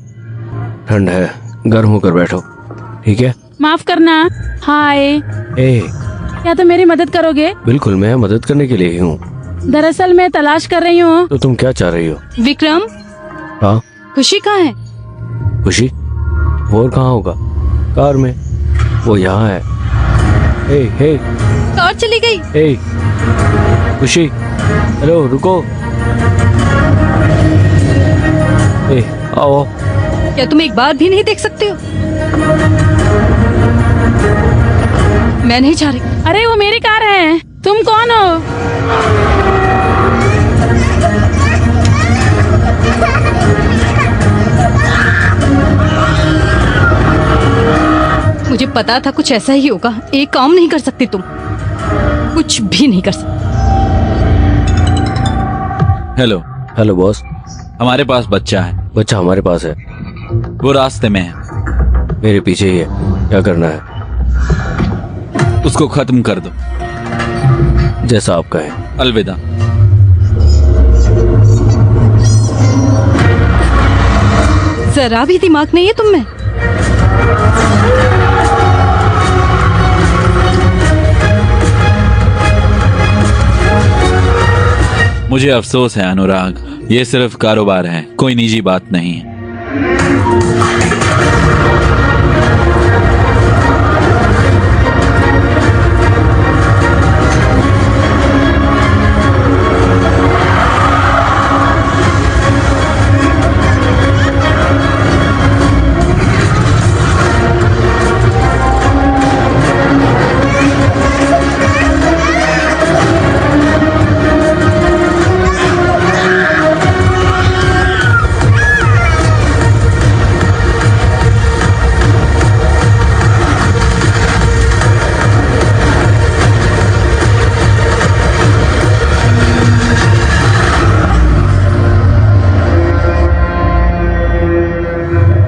ठंड है, गर्म होकर बैठो। ठीक है? माफ करना। हाय, ए, क्या तुम मेरी मदद करोगे? बिल्कुल, मैं मदद करने के लिए ही हूँ। दरअसल मैं तलाश कर रही हूँ। तो तुम क्या चाह रही हो? विक्रम, हाँ? खुशी कहाँ है? खुशी? वो और कहाँ होगा? कार में। वो यहाँ है। हे हे कार चली गई। हे खुशी, हेलो, रुको। ए, आओ। क्या तुम एक बार भी नहीं देख सकते हो? मैं नहीं जा रही। अरे वो मेरी कार है। तुम कौन हो? मुझे पता था कुछ ऐसा ही होगा। एक काम नहीं कर सकती तुम, कुछ भी नहीं कर सकती। हेलो। Hello boss. हमारे पास बच्चा है। बच्चा हमारे पास है। वो रास्ते में है। मेरे पीछे ही है। क्या करना है? उसको खत्म कर दो। जैसा आप कहें। अलविदा। जरा भी दिमाग नहीं है तुम में। मुझे अफसोस है अनुराग, ये सिर्फ कारोबार है, कोई निजी बात नहीं है।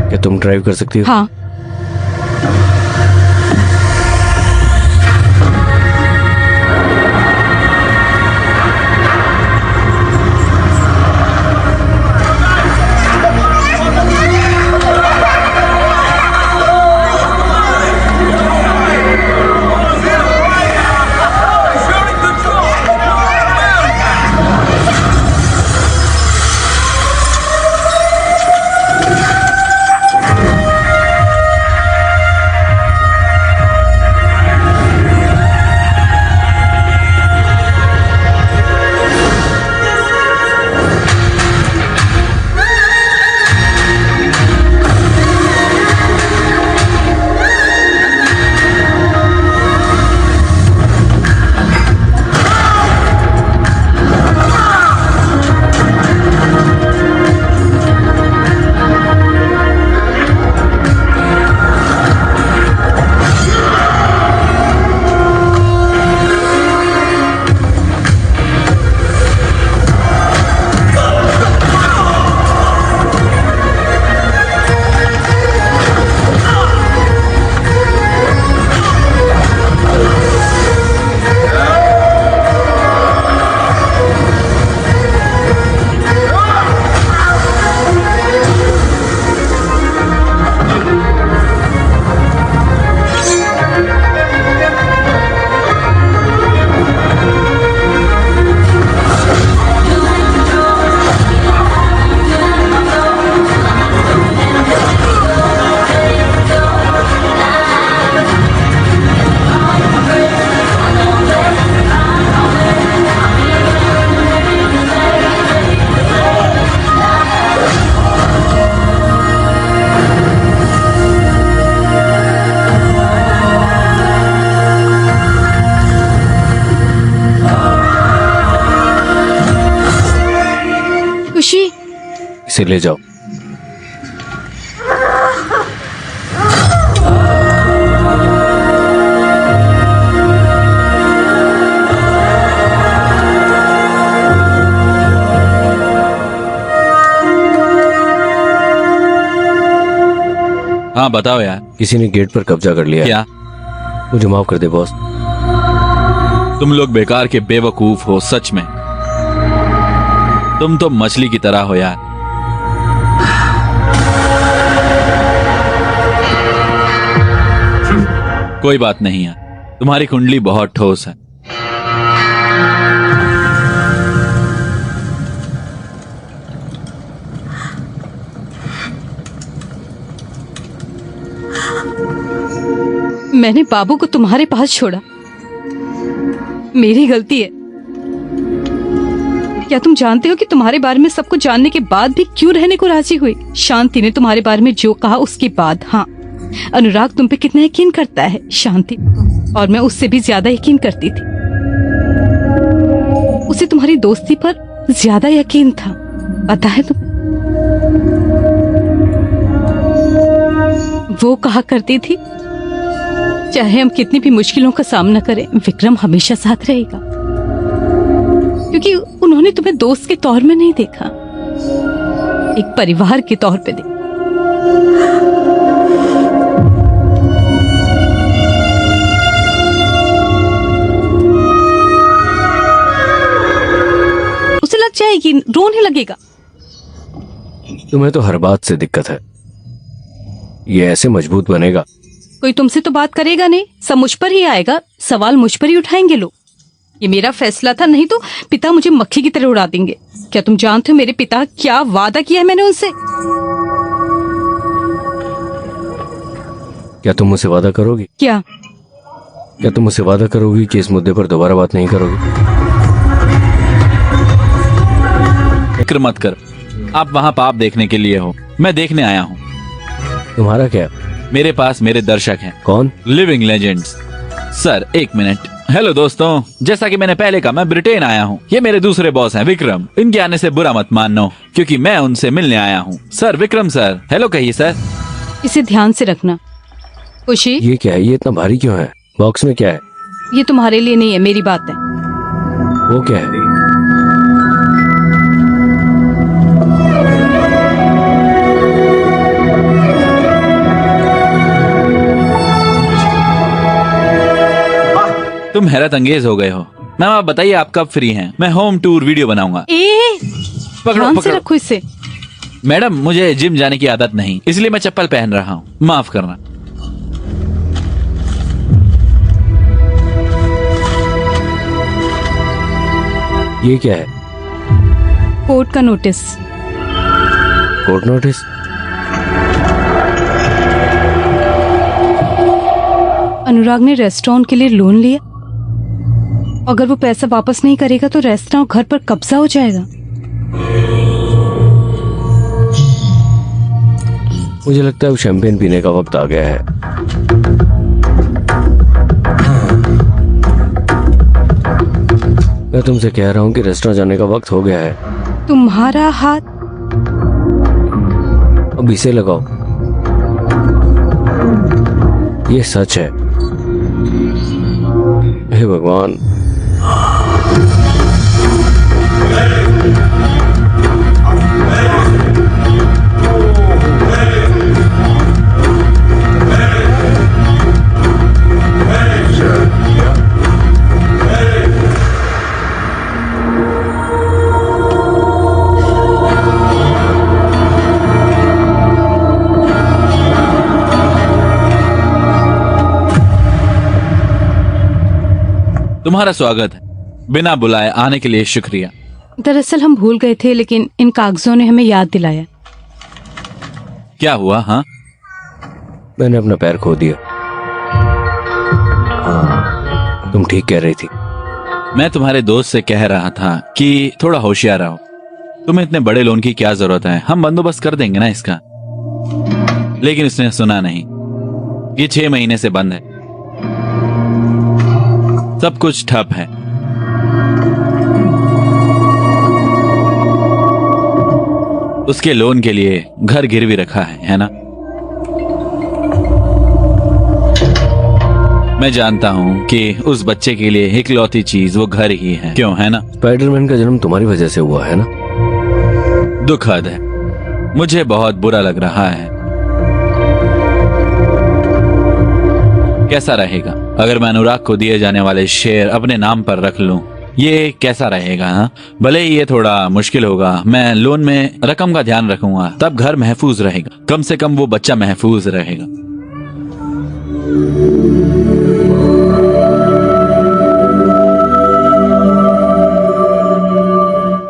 क्या तुम ड्राइव कर सकती हो? हाँ, इसे ले जाओ। हाँ बताओ यार। किसी ने गेट पर कब्जा कर लिया है। क्या? मुझे माफ कर दे बॉस। तुम लोग बेकार के बेवकूफ हो सच में। तुम तो मछली की तरह हो यार। कोई बात नहीं यार, तुम्हारी कुंडली बहुत ठोस है। मैंने बाबू को तुम्हारे पास छोड़ा, मेरी गलती है। क्या तुम जानते हो कि तुम्हारे बारे में सब कुछ जानने के बाद भी क्यों रहने को राजी हुई? शांति ने तुम्हारे बारे में जो कहा उसके बाद। हाँ, अनुराग तुम पे कितना यकीन करता है शांति, और मैं उससे भी ज्यादा यकीन करती थी। उसे तुम्हारी दोस्ती पर ज्यादा यकीन था, पता है तुम्हें? वो कहा करती थी चाहे हम कितनी भी मुश्किलों का सामना करें, विक्रम हमेशा साथ रहेगा, क्योंकि उन्होंने तुम्हें दोस्त के तौर में नहीं देखा, एक परिवार के तौर पे देखा। उसे लग जाएगी, रोने लगेगा। तुम्हें तो हर बात से दिक्कत है, ये ऐसे मजबूत बनेगा। कोई तुमसे तो बात करेगा नहीं, सब मुझ पर ही आएगा, सवाल मुझ पर ही उठाएंगे लोग। ये मेरा फैसला था, नहीं तो पिता मुझे मक्खी की तरह उड़ा देंगे। क्या तुम जानते हो मेरे पिता क्या वादा किया है मैंने उनसे? क्या तुम मुझसे वादा करोगी? क्या? क्या तुम मुझसे वादा करोगी कि इस मुद्दे पर दोबारा बात नहीं करोगी? फिक्र मत कर, आप वहाँ पाप देखने के लिए हो, मैं देखने आया हूँ। तुम्हारा क्या? मेरे पास मेरे दर्शक हैं। कौन? Living legends. सर एक मिनट। हेलो दोस्तों, जैसा कि मैंने पहले कहा, मैं ब्रिटेन आया हूँ। ये मेरे दूसरे बॉस हैं विक्रम। इनके आने से बुरा मत मानना, क्योंकि मैं उनसे मिलने आया हूँ। सर विक्रम सर, हेलो कहिए सर। इसे ध्यान से रखना। खुशी, ये क्या है? ये इतना भारी क्यों है? बॉक्स में क्या है? ये तुम्हारे लिए नहीं है, मेरी बात है। वो क्या है? तुम हैरत अंगेज हो गए हो। मैम आप बताइए आप कब फ्री हैं? मैं होम टूर वीडियो बनाऊंगा। पकड़ो ध्यान से पकड़ो। रखो इसे। मैडम मुझे जिम जाने की आदत नहीं, इसलिए मैं चप्पल पहन रहा हूँ, माफ करना। ये क्या है? कोर्ट का नोटिस। Court notice? अनुराग ने रेस्टोरेंट के लिए लोन लिया, अगर वो पैसा वापस नहीं करेगा तो रेस्टोरेंट घर पर कब्जा हो जाएगा। मुझे लगता है अब शैंपेन पीने का वक्त आ गया है। मैं तुमसे कह रहा हूँ कि रेस्टोरेंट जाने का वक्त हो गया है। तुम्हारा हाथ अब इसे लगाओ, ये सच है। हे भगवान। तुम्हारा स्वागत है। बिना बुलाए आने के लिए शुक्रिया। दरअसल हम भूल गए थे, लेकिन इन कागजों ने हमें याद दिलाया। क्या हुआ? हाँ मैंने अपना पैर खो दिया। तुम ठीक कह रही थी। मैं तुम्हारे दोस्त से कह रहा था कि थोड़ा होशियार रहो। तुम्हें इतने बड़े लोन की क्या जरूरत है, हम बंदोबस्त कर देंगे ना इसका। लेकिन उसने सुना नहीं। ये 6 महीने से बंद है, सब कुछ ठप है। उसके लोन के लिए घर गिरवी रखा है ना? मैं जानता हूँ कि उस बच्चे के लिए इकलौती चीज वो घर ही है, क्यों, है ना? स्पाइडरमैन का जन्म तुम्हारी वजह से हुआ है ना? दुखद है, मुझे बहुत बुरा लग रहा है। कैसा रहेगा अगर मैं अनुराग को दिए जाने वाले शेयर अपने नाम पर रख लूं? ये कैसा रहेगा? हाँ, भले ही ये थोड़ा मुश्किल होगा, मैं लोन में रकम का ध्यान रखूंगा, तब घर महफूज रहेगा, कम से कम वो बच्चा महफूज रहेगा।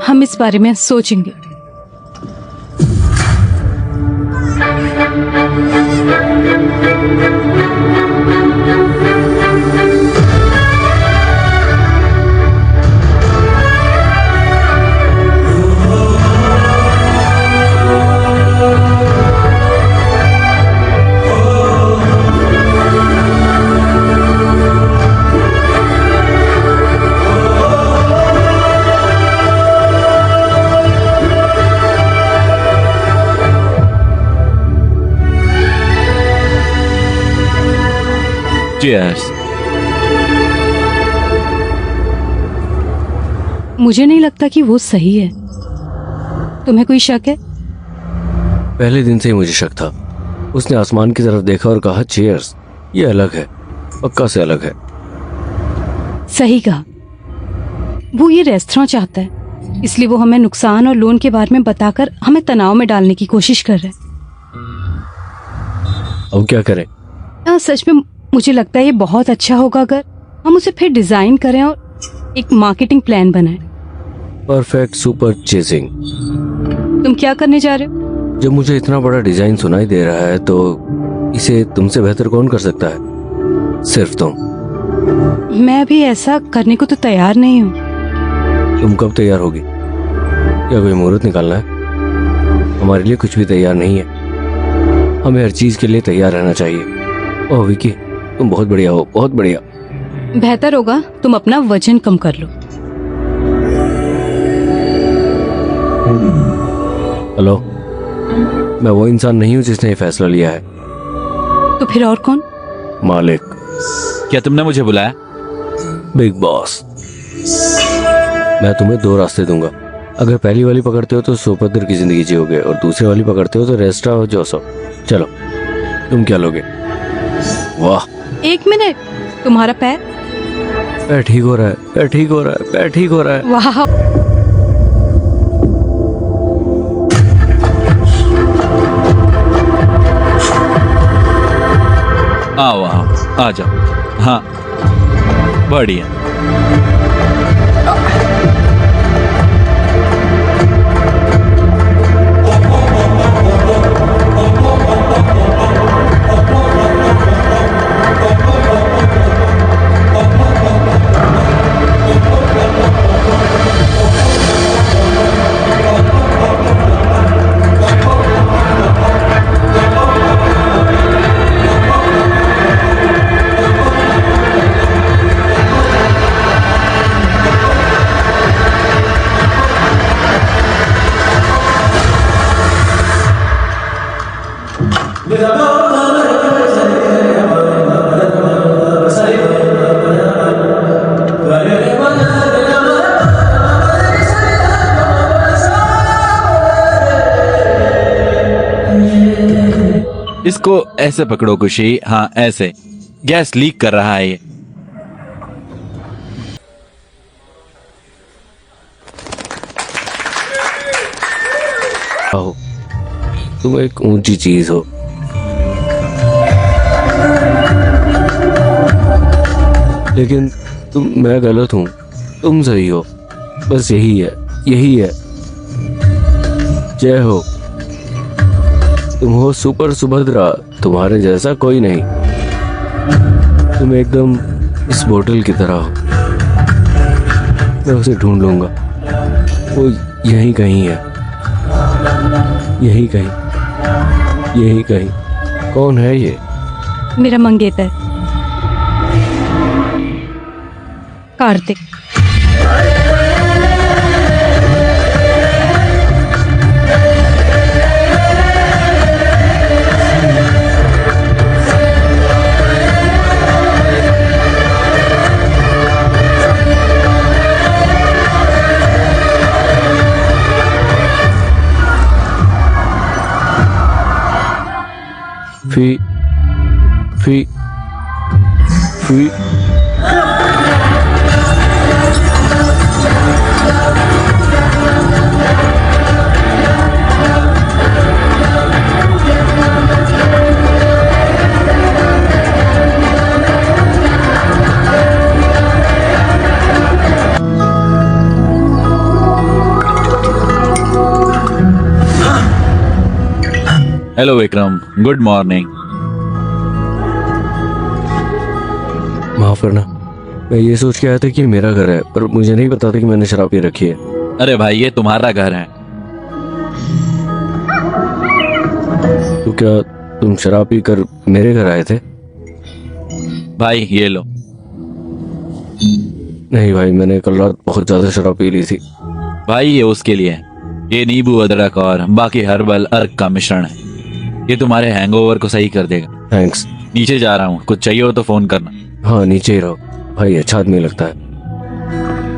हम इस बारे में सोचेंगे। Cheers. मुझे नहीं लगता कि वो सही है। तुम्हें कोई शक है? पहले दिन से ही मुझे शक था। उसने आसमान की तरफ देखा और कहा चीयर्स। ये अलग है, पक्का से अलग है। सही कहा। वो ये रेस्तरां चाहता है, इसलिए वो हमें नुकसान और लोन के बारे में बताकर हमें तनाव में डालने की कोशिश कर रहा है। अब क्या करें? सच में मुझे लगता है ये बहुत अच्छा होगा अगर हम उसे फिर डिजाइन करें और एक मार्केटिंग प्लान बनाएं। Perfect super chasing. तुम क्या करने जा रहे हो? जब मुझे इतना बड़ा डिजाइन सुनाई दे रहा है तो इसे तुमसे बेहतर कौन कर सकता है? सिर्फ तुम। मैं अभी ऐसा करने को तो तैयार नहीं हूँ। तुम कब तैयार होगी? क्या कोई मुहूर्त निकालना है? हमारे लिए कुछ भी तैयार नहीं है। हमें हर चीज के लिए तैयार रहना चाहिए। ओह विकी, तुम बहुत बढ़िया हो, बहुत बढ़िया। बेहतर होगा तुम अपना वजन कम कर लो। हेलो, मैं वो इंसान नहीं हूँ जिसने ये फैसला लिया है। तो फिर और कौन? मालिक, क्या तुमने मुझे बुलाया? Big boss. मैं तुम्हें दो रास्ते दूंगा। अगर पहली वाली पकड़ते हो तो सुभद्र की जिंदगी जियोगे और दूसरी वाली पकड़ते हो तो रेस्ट्रा और जोसेफ। चलो, तुम क्या लोगे? वाह, एक मिनट, तुम्हारा पैर? पैर ठीक हो रहा है, पैर ठीक हो रहा है, पैर ठीक हो रहा है। वाह, आओ आओ, आ जाओ। हाँ, बढ़िया। इसको ऐसे पकड़ो खुशी। हाँ, ऐसे। गैस लीक कर रहा है ये। आओ, तुम एक ऊंची चीज हो। लेकिन मैं गलत हूँ, तुम सही हो। बस यही है, यही है। जय हो। तुम हो सुपर सुभद्रा, तुम्हारे जैसा कोई नहीं। तुम एकदम इस बोतल की तरह हो। मैं उसे ढूंढ लूंगा, वो यहीं कहीं है, यहीं कहीं, यहीं कहीं। कौन है ये? मेरा मंगेतर कार्तिक। फी फी हेलो विक्रम, गुड मॉर्निंग। माफ करना, मैं ये सोच के आया था कि ये मेरा घर है, पर मुझे नहीं पता था कि मैंने शराब पी रखी है। अरे भाई, ये तुम्हारा घर है। तो क्या तुम शराब पी कर मेरे घर आए थे? भाई ये लो। नहीं भाई, मैंने कल रात बहुत ज्यादा शराब पी ली थी। भाई ये उसके लिए है। ये नींबू, अदरक और बाकी हर्बल अर्क का मिश्रण है। ये तुम्हारे हैंगओवर को सही कर देगा। थैंक्स। नीचे जा रहा हूँ, कुछ चाहिए हो तो फोन करना। हाँ, नीचे ही रहो। भाई अच्छा आदमी लगता है।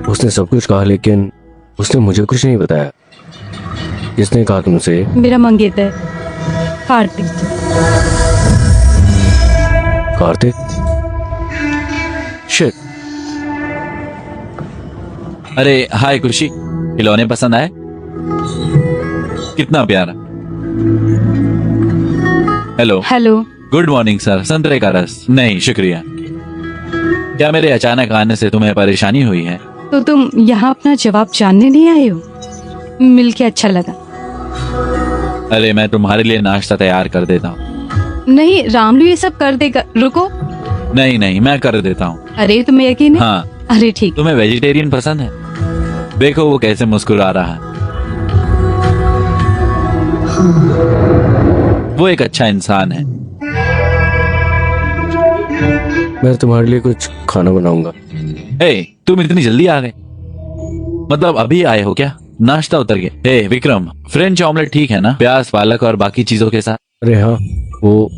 उसने सब कुछ कहा, लेकिन उसने मुझे कुछ नहीं बताया। किसने कहा तुमसे? मेरा मंगेतर कार्तिक। कार्तिक? शिट। अरे हाय खुशी, खिलौने पसंद आए? कितना प्यारा। Hello. Hello. Good morning sir. संतरे का रस? नहीं शुक्रिया। क्या मेरे अचानक आने से तुम्हें परेशानी हुई है? तो तुम यहाँ अपना जवाब जानने नहीं आए हो? मिलके अच्छा लगा। अरे मैं तुम्हारे लिए नाश्ता तैयार कर देता हूँ। नहीं, रामलू ये सब कर देगा। रुको। नहीं नहीं, मैं कर देता हूँ। अरे तुम्हें यकीन है? हाँ। अरे ठीक। तुम्हें वेजिटेरियन पसंद है? देखो वो कैसे मुस्कुरा रहा है। वो एक अच्छा इंसान है। मैं तुम्हारे लिए कुछ खाना बनाऊंगा। ए, तुम इतनी जल्दी आ गए? मतलब अभी आए हो क्या? नाश्ता उतर गया। ए विक्रम, फ्रेंच ऑमलेट ठीक है ना? प्याज, पालक और बाकी चीजों के साथ। अरे हाँ, वो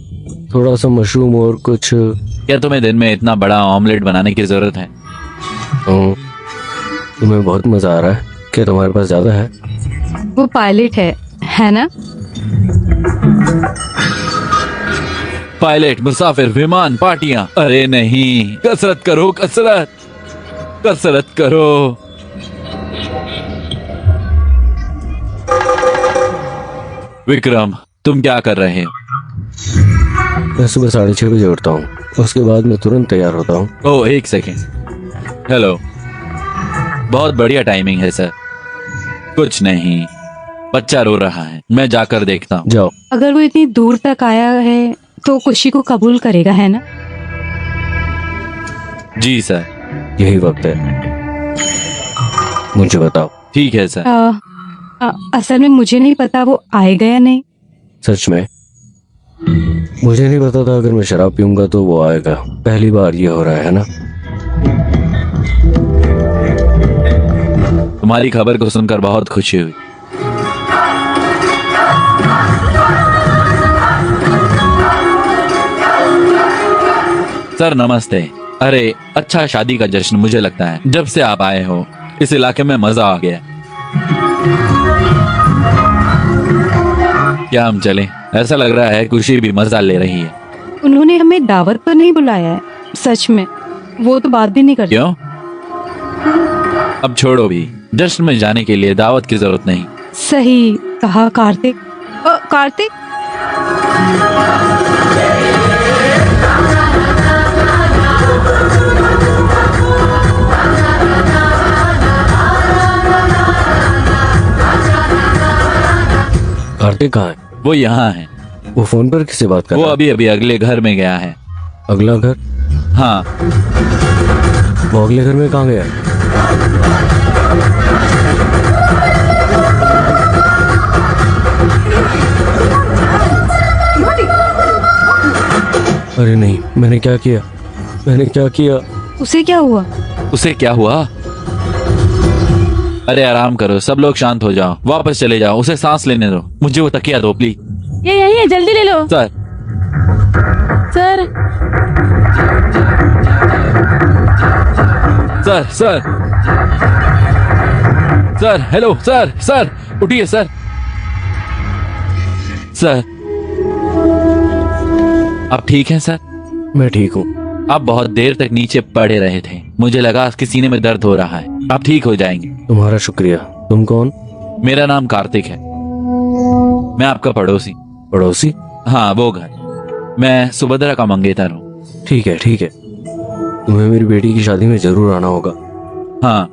थोड़ा सा मशरूम और कुछ। क्या तुम्हें दिन में इतना बड़ा ऑमलेट बनाने की जरूरत है? तुम्हें बहुत मजा आ रहा है? क्या तुम्हारे पास ज्यादा है? वो पायलट है ना? पायलट, मुसाफिर, विमान, पार्टियां। अरे नहीं, कसरत करो, कसरत कसरत करो। विक्रम, तुम क्या कर रहे हो? मैं सुबह 6:30 बजे उठता हूँ, उसके बाद मैं तुरंत तैयार होता हूँ। ओह एक सेकेंड। हेलो। बहुत बढ़िया टाइमिंग है सर। कुछ नहीं, बच्चा रो रहा है, मैं जाकर देखता हूँ। जाओ। अगर वो इतनी दूर तक आया है तो खुशी को कबूल करेगा, है ना? जी सर। यही वक्त है, मुझे बताओ। ठीक है सर। असल में मुझे नहीं पता वो आएगा या नहीं। सच में मुझे नहीं पता था अगर मैं शराब पीऊंगा तो वो आएगा। पहली बार ये हो रहा है ना? तुम्हारी खबर को सुनकर बहुत खुशी हुई। सर नमस्ते। अरे अच्छा शादी का जश्न। मुझे लगता है जब से आप आए हो इस इलाके में मजा आ गया। क्या हम चलें? ऐसा लग रहा है खुशी भी मजा ले रही है। उन्होंने हमें दावत पर नहीं बुलाया है। सच में वो तो बात भी नहीं करती। क्यों? अब छोड़ो भी, जश्न में जाने के लिए दावत की जरूरत नहीं। सही कहा कार्तिक। कार्तिक, कार्तिक कहाँ है? वो यहाँ है। वो फोन पर किससे बात कर वो रहा है? अभी अभी अगले घर में गया है। अगला घर? हाँ। वो अगले घर में कहाँ गया? अरे नहीं, मैंने क्या किया? मैंने क्या किया? उसे क्या हुआ? उसे क्या हुआ? अरे आराम करो, सब लोग शांत हो जाओ, वापस चले जाओ, उसे सांस लेने दो। मुझे वो तकिया दो प्लीज। ये यही है, जल्दी ले लो। Sir. Sir sir sir sir hello sir. Sir उठिए सर। सर आप ठीक हैं सर? मैं ठीक हूँ। आप बहुत देर तक नीचे पड़े रहे थे, मुझे लगा आपके सीने में दर्द हो रहा है। आप ठीक हो जाएंगे। तुम्हारा शुक्रिया। तुम कौन? मेरा नाम कार्तिक है, मैं आपका पड़ोसी। पड़ोसी? हाँ, वो घर। मैं सुभद्रा का मंगेतर हूँ। ठीक है ठीक है, तुम्हें मेरी बेटी की शादी में जरूर आना होगा, हाँ,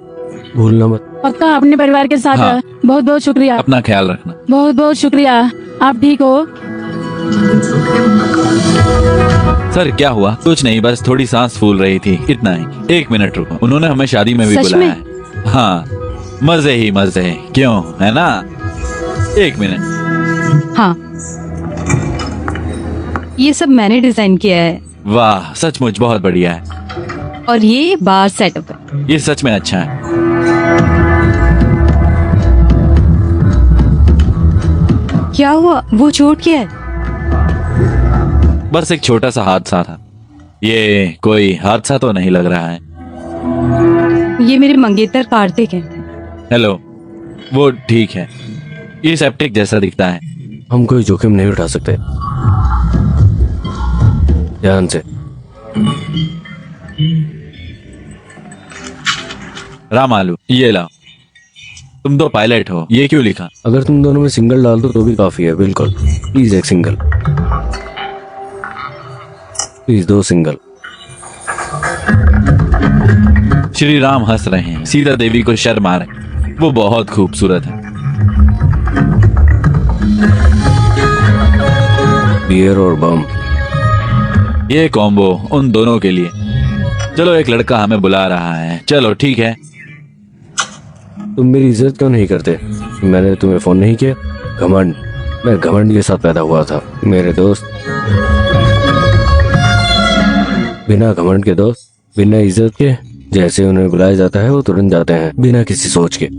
भूलना मत। पक्का अपने परिवार के साथ। हाँ। बहुत बहुत शुक्रिया। अपना ख्याल रखना। बहुत बहुत शुक्रिया। आप ठीक हो? सर क्या हुआ? कुछ नहीं, बस थोड़ी सांस फूल रही थी, इतना ही। 1 मिनट रुको, उन्होंने हमें शादी में भी सच बुलाया में? है। हाँ, मजे ही मजे, क्यों, है ना? 1 मिनट। हाँ, ये सब मैंने डिजाइन किया है वाह, सचमुच बहुत बढ़िया है। और ये बार सेटअप है। ये सच में अच्छा है। क्या हुआ? वो चोट क्या है? बस एक छोटा सा हादसा था। ये कोई हादसा तो नहीं लग रहा है। ये मेरे मंगेतर कार्तिक है। हेलो, वो ठीक है, ये सेप्टिक जैसा दिखता है। हम कोई जोखिम नहीं उठा सकते। ध्यान से। राम आलू, ये लाओ। तुम तो पायलट हो, ये क्यों लिखा? अगर तुम दोनों में सिंगल डाल दो तो भी काफी है। बिल्कुल, प्लीज एक single, please 2 single. Shri Ram हंस रहे हैं, सीता देवी को शर्म आ रही, वो बहुत खूबसूरत है। बियर और बम। ये कॉम्बो उन दोनों के लिए। चलो, एक लड़का हमें बुला रहा है। चलो ठीक है। तुम मेरी इज्जत क्यों नहीं करते? मैंने तुम्हें फोन नहीं किया? घमंड। मैं घमंड के साथ पैदा हुआ था मेरे दोस्त। बिना घमंड के दोस्त, बिना इज्जत के। जैसे उन्हें बुलाया जाता है वो तुरंत जाते हैं, बिना किसी सोच के।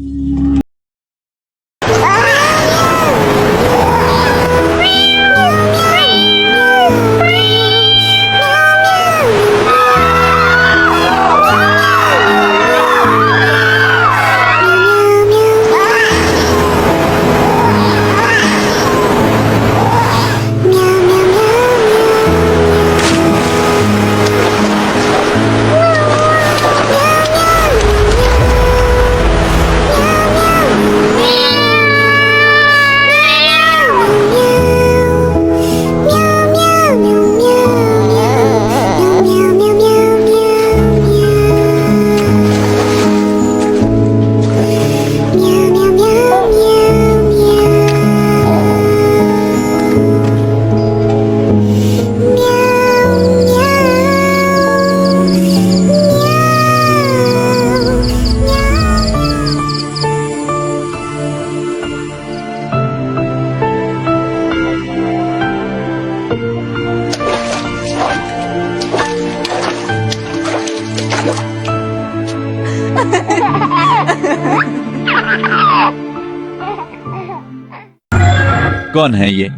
कौन है ये?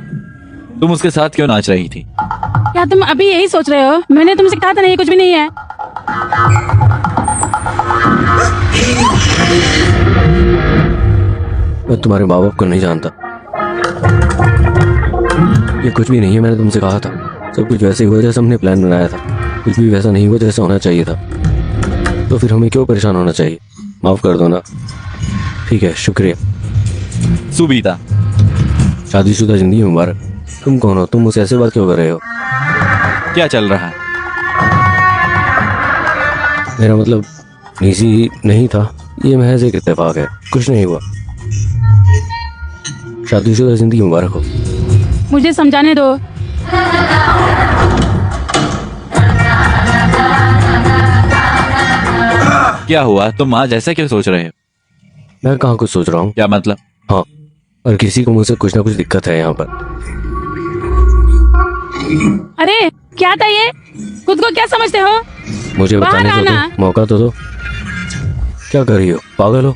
तुम उसके साथ क्यों नाच रही थी? क्या तुम अभी यही सोच रहे हो? मैंने तुमसे कहा था ना, ये कुछ भी नहीं है। मैं तुम्हारे माँ बाप को नहीं जानता। ये कुछ भी नहीं है, मैंने तुमसे कहा था। सब कुछ वैसे ही हुआ जैसे हमने प्लान बनाया था। कुछ भी वैसा नहीं हुआ जैसा होना चाहिए था। तो फिर हमें क्यों परेशान होना चाहिए? माफ कर दो ना। ठीक है, शुक्रिया। सुबीता, शादीशुदा जिंदगी मुबारक। तुम कौन हो? तुम मुझसे ऐसे बात क्यों कर रहे हो? क्या चल रहा है? मेरा मतलब निजी नहीं था, ये महज एक इत्तेफाक है, कुछ नहीं हुआ। शादीशुदा जिंदगी मुबारक हो। मुझे समझाने दो। क्या हुआ? तुम आज ऐसा क्यों सोच रहे हो? मैं कहाँ कुछ सोच रहा हूँ। क्या मतलब? हाँ, और किसी को मुझसे कुछ ना कुछ दिक्कत है यहाँ पर। अरे क्या था ये? खुद को क्या समझते हो? मुझे बाहर बताने तो आना। दो, मौका तो दो। क्या कर रही हो? पागल हो?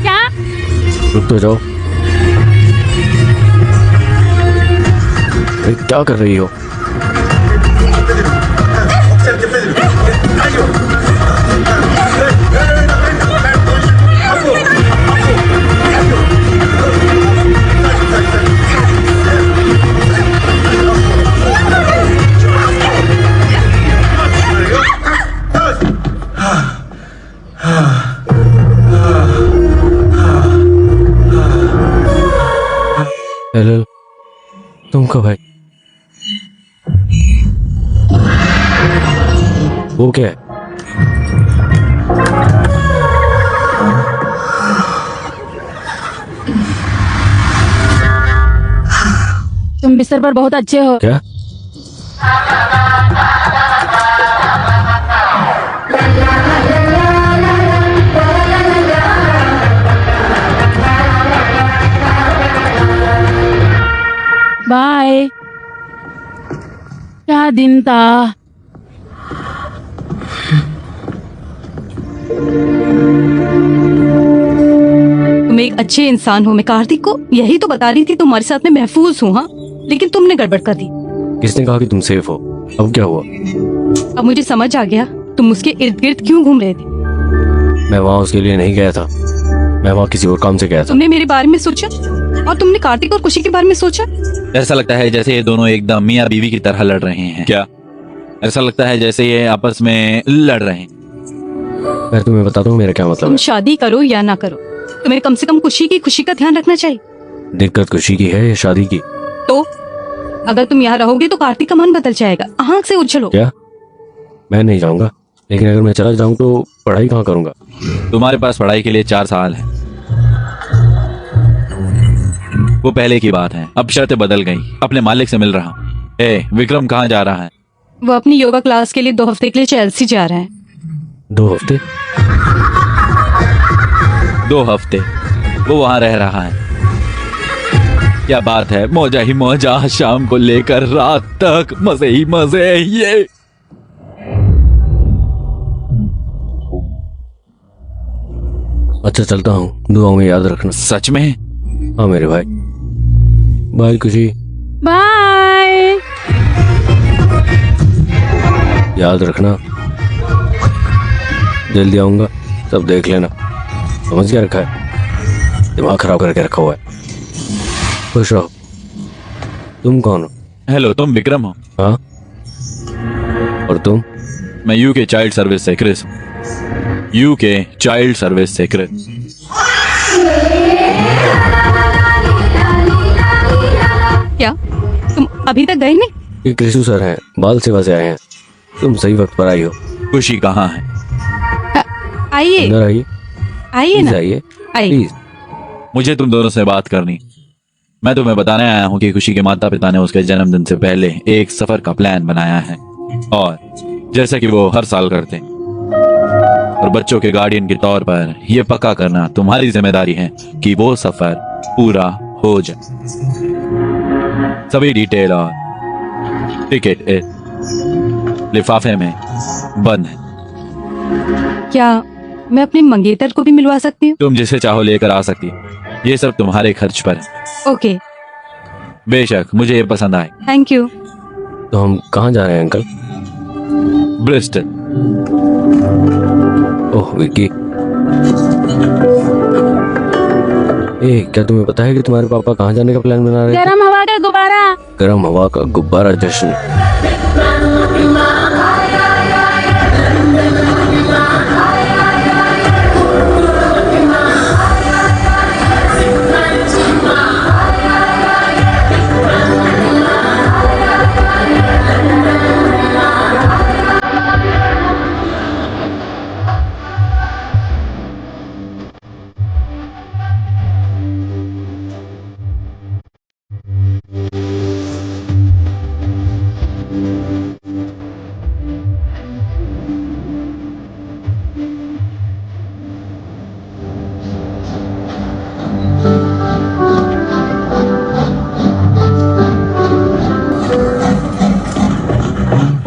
क्या? रुक तो जाओ। अरे क्या कर रही हो? का भाई, वो क्या है? तुम बिस्तर पर बहुत अच्छे हो। क्या? बाय। क्या दिन था। तुम एक अच्छे इंसान हो। मैं कार्तिक को यही तो बता रही थी, तुम्हारे साथ में महफूज हूँ। हाँ, लेकिन तुमने गड़बड़ कर दी। किसने कहा कि तुम सेफ हो? अब क्या हुआ? अब मुझे समझ आ गया तुम उसके इर्द गिर्द क्यों घूम रहे थे। मैं वहां उसके लिए नहीं गया था, मैं वहां किसी और काम से गया था। तुमने मेरे बारे में सोचा और तुमने कार्तिक और खुशी के बारे में सोचा। ऐसा लगता है जैसे ये दोनों एकदम मियाँ बीवी की तरह लड़ रहे हैं। क्या ऐसा लगता है जैसे ये आपस में लड़ रहे हैं? मैं तुम्हें बताता हूँ मेरा क्या मतलब तुम है। शादी करो या ना करो, तुम्हें कम से कम खुशी का ध्यान रखना चाहिए। दिक्कत खुशी की है या शादी की? तो अगर तुम यहाँ रहोगे तो कार्तिक का मन बदल जाएगा। आंख से उछलो। क्या? मैं नहीं जाऊंगा, लेकिन अगर मैं चला जाऊं तो पढ़ाई कहाँ करूंगा? तुम्हारे पास पढ़ाई के लिए 4 साल है। वो पहले की बात है, अब शर्तें बदल गई। अपने मालिक से मिल रहा हूँ। विक्रम कहाँ जा रहा है? वो अपनी योगा क्लास के लिए 2 हफ्ते के लिए चेल्सी जा रहा है। 2 हफ्ते? 2 हफ्ते वो वहां रह रहा है। क्या बात है, मौजा ही मौजा, शाम को लेकर रात तक मजे ही मजे। ये अच्छा चलता हूँ, दुआओं में याद रखना। सच में? हाँ मेरे भाई, बाय खुशी, बाय। याद रखना। जल्दी आऊंगा, सब देख लेना। समझ क्या रखा है? दिमाग खराब करके रखा हुआ है। खुश रहो। तुम कौन हो? हेलो, तुम विक्रम हो? हाँ, और तुम? मैं यूके चाइल्ड सर्विस से क्रिस हूँ। यूके चाइल्ड सर्विस से क्रिस। क्या तुम अभी तक गए नहीं? ये कृषि सर हैं, बाल सेवा से आए हैं। तुम सही वक्त पर आई हो। खुशी कहाँ है? आइए अंदर आइए, आइए प्लीज ना, आइए, आइए। प्लीज। मुझे तुम दोनों से बात करनी। मैं तुम्हें बताने आया हूँ कि खुशी के माता पिता ने उसके जन्मदिन से पहले एक सफर का प्लान बनाया है, और जैसा कि वो हर साल करते, और बच्चों के गार्डियन के तौर पर यह पक्का करना तुम्हारी जिम्मेदारी है कि वो सफर पूरा हो जाए। सभी डिटेल और टिकट इस लिफाफे में बंद है। क्या मैं अपने मंगेतर को भी मिलवा सकती हूँ? तुम जिसे चाहो लेकर आ सकती हो, ये सब तुम्हारे खर्च पर है। ओके, बेशक मुझे ये पसंद आए। Thank you. तो हम कहाँ जा रहे हैं अंकल? ब्रिस्टल। ओह विकी, क्या तुम्हें पता है कि तुम्हारे पापा कहाँ जाने का प्लान बना रहे थे? गरम हवा का गुब्बारा। गर्म हवा का गुब्बारा जश्न।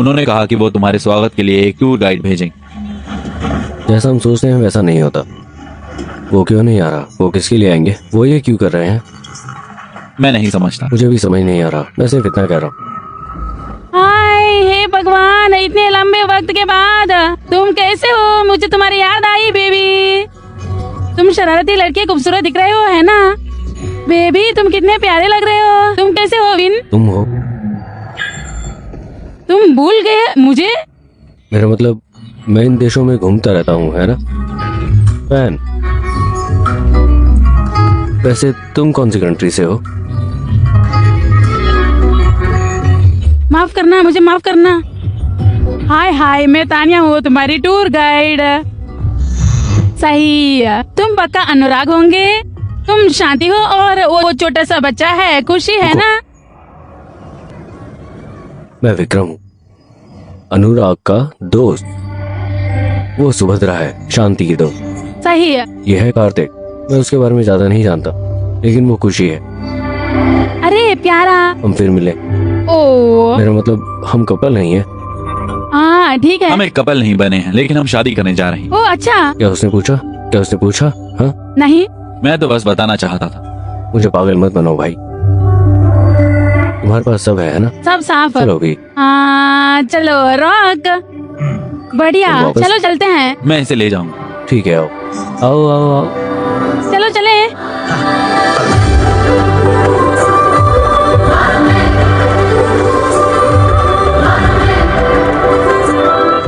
उन्होंने कहा कि वो तुम्हारे स्वागत के लिए एक टूर गाइड भेजेंगे। जैसा हम सोचते हैं वैसा नहीं होता। वो क्यों नहीं आ रहा? वो किसके लिए आएंगे? वो ये क्यों कर रहे हैं? मैं नहीं समझता। मुझे भी समझ नहीं आ रहा। मैं सिर्फ इतना कह रहा हूँ। हाय हे भगवान, इतने लंबे वक्त के बाद तुम कैसे हो? मुझे तुम्हारी याद आई बेबी। तुम शरारती लड़के खूबसूरत दिख रहे हो, है ना बेबी? तुम कितने प्यारे लग रहे हो। तुम कैसे हो विन? तुम हो? तुम भूल गए मुझे? मेरा मतलब मैं इन देशों में घूमता रहता हूँ, है ना फैन? वैसे तुम कौन सी कंट्री से हो? माफ करना, मुझे माफ करना। हाय हाय, मैं तानिया हूँ, तुम्हारी टूर गाइड। सही, तुम पक्का अनुराग होंगे। तुम शांति हो और वो छोटा सा बच्चा है, खुशी है ना? मैं विक्रम हूँ, अनुराग का दोस्त। वो सुभद्रा है, शांति की दोस्त। सही है। ये है कार्तिक, मैं उसके बारे में ज्यादा नहीं जानता, लेकिन वो खुशी है। अरे प्यारा। हम फिर मिले। ओ मेरा मतलब हम कपल नहीं है। हाँ ठीक है। हम एक कपल नहीं बने हैं, लेकिन हम शादी करने जा रहे हैं। ओ अच्छा। क्या उसने पूछा? हाँ, नहीं, मैं तो बस बताना चाहता था। मुझे पागल मत बनाओ भाई। तुम्हारे पास सब है ना? सब साफ। चलो भी। हाँ चलो रॉक। बढ़िया, तुम वापस- चलो चलते हैं। मैं इसे ले जाऊंगा। ठीक है, आओ। चलो चले।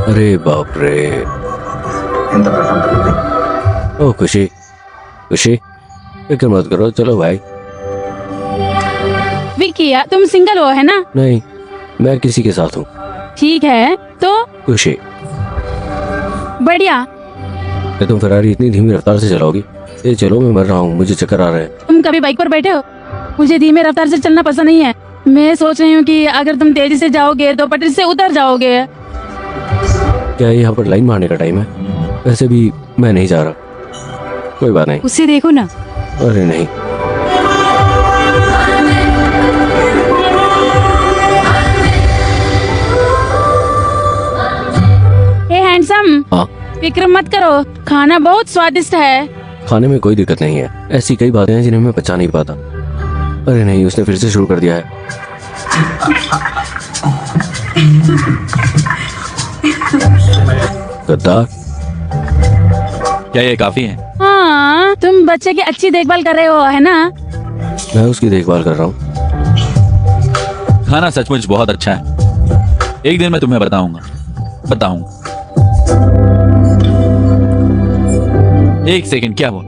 अरे बाप रे। ओ खुशी, फिक्र मत करो, चलो भाई। विक्की, तुम सिंगल हो है ना? नहीं, मैं किसी के साथ हूँ। ठीक है तो खुशी, बढ़िया। क्या तुम फरारी इतनी धीमी रफ्तार से चलाओगी? ये चलो, मैं मर रहा हूँ, मुझे चक्कर आ रहे हैं। तुम कभी बाइक पर बैठे हो? मुझे धीमे रफ्तार से चलना पसंद नहीं है। मैं सोच रही हूँ कि अगर तुम तेजी से जाओगे तो पटरी से उतर जाओगे। क्या यहाँ पर लाइन मारने का टाइम है? वैसे भी मैं नहीं जा रहा। कोई बात नहीं। उसे देखो ना। अरे नहीं, हे हैंडसम, हाँ, फिक्र मत करो, खाना बहुत स्वादिष्ट है। खाने में कोई दिक्कत नहीं है। ऐसी कई बातें हैं जिन्हें मैं पचा नहीं पाता। अरे नहीं, उसने फिर से शुरू कर दिया है। गद्दार। क्या ये काफी है? हाँ, तुम बच्चे की अच्छी देखभाल कर रहे हो है ना? मैं उसकी देखभाल कर रहा हूँ। खाना सचमुच बहुत अच्छा है। एक दिन मैं तुम्हें बताऊंगा। एक सेकंड, क्या हुआ?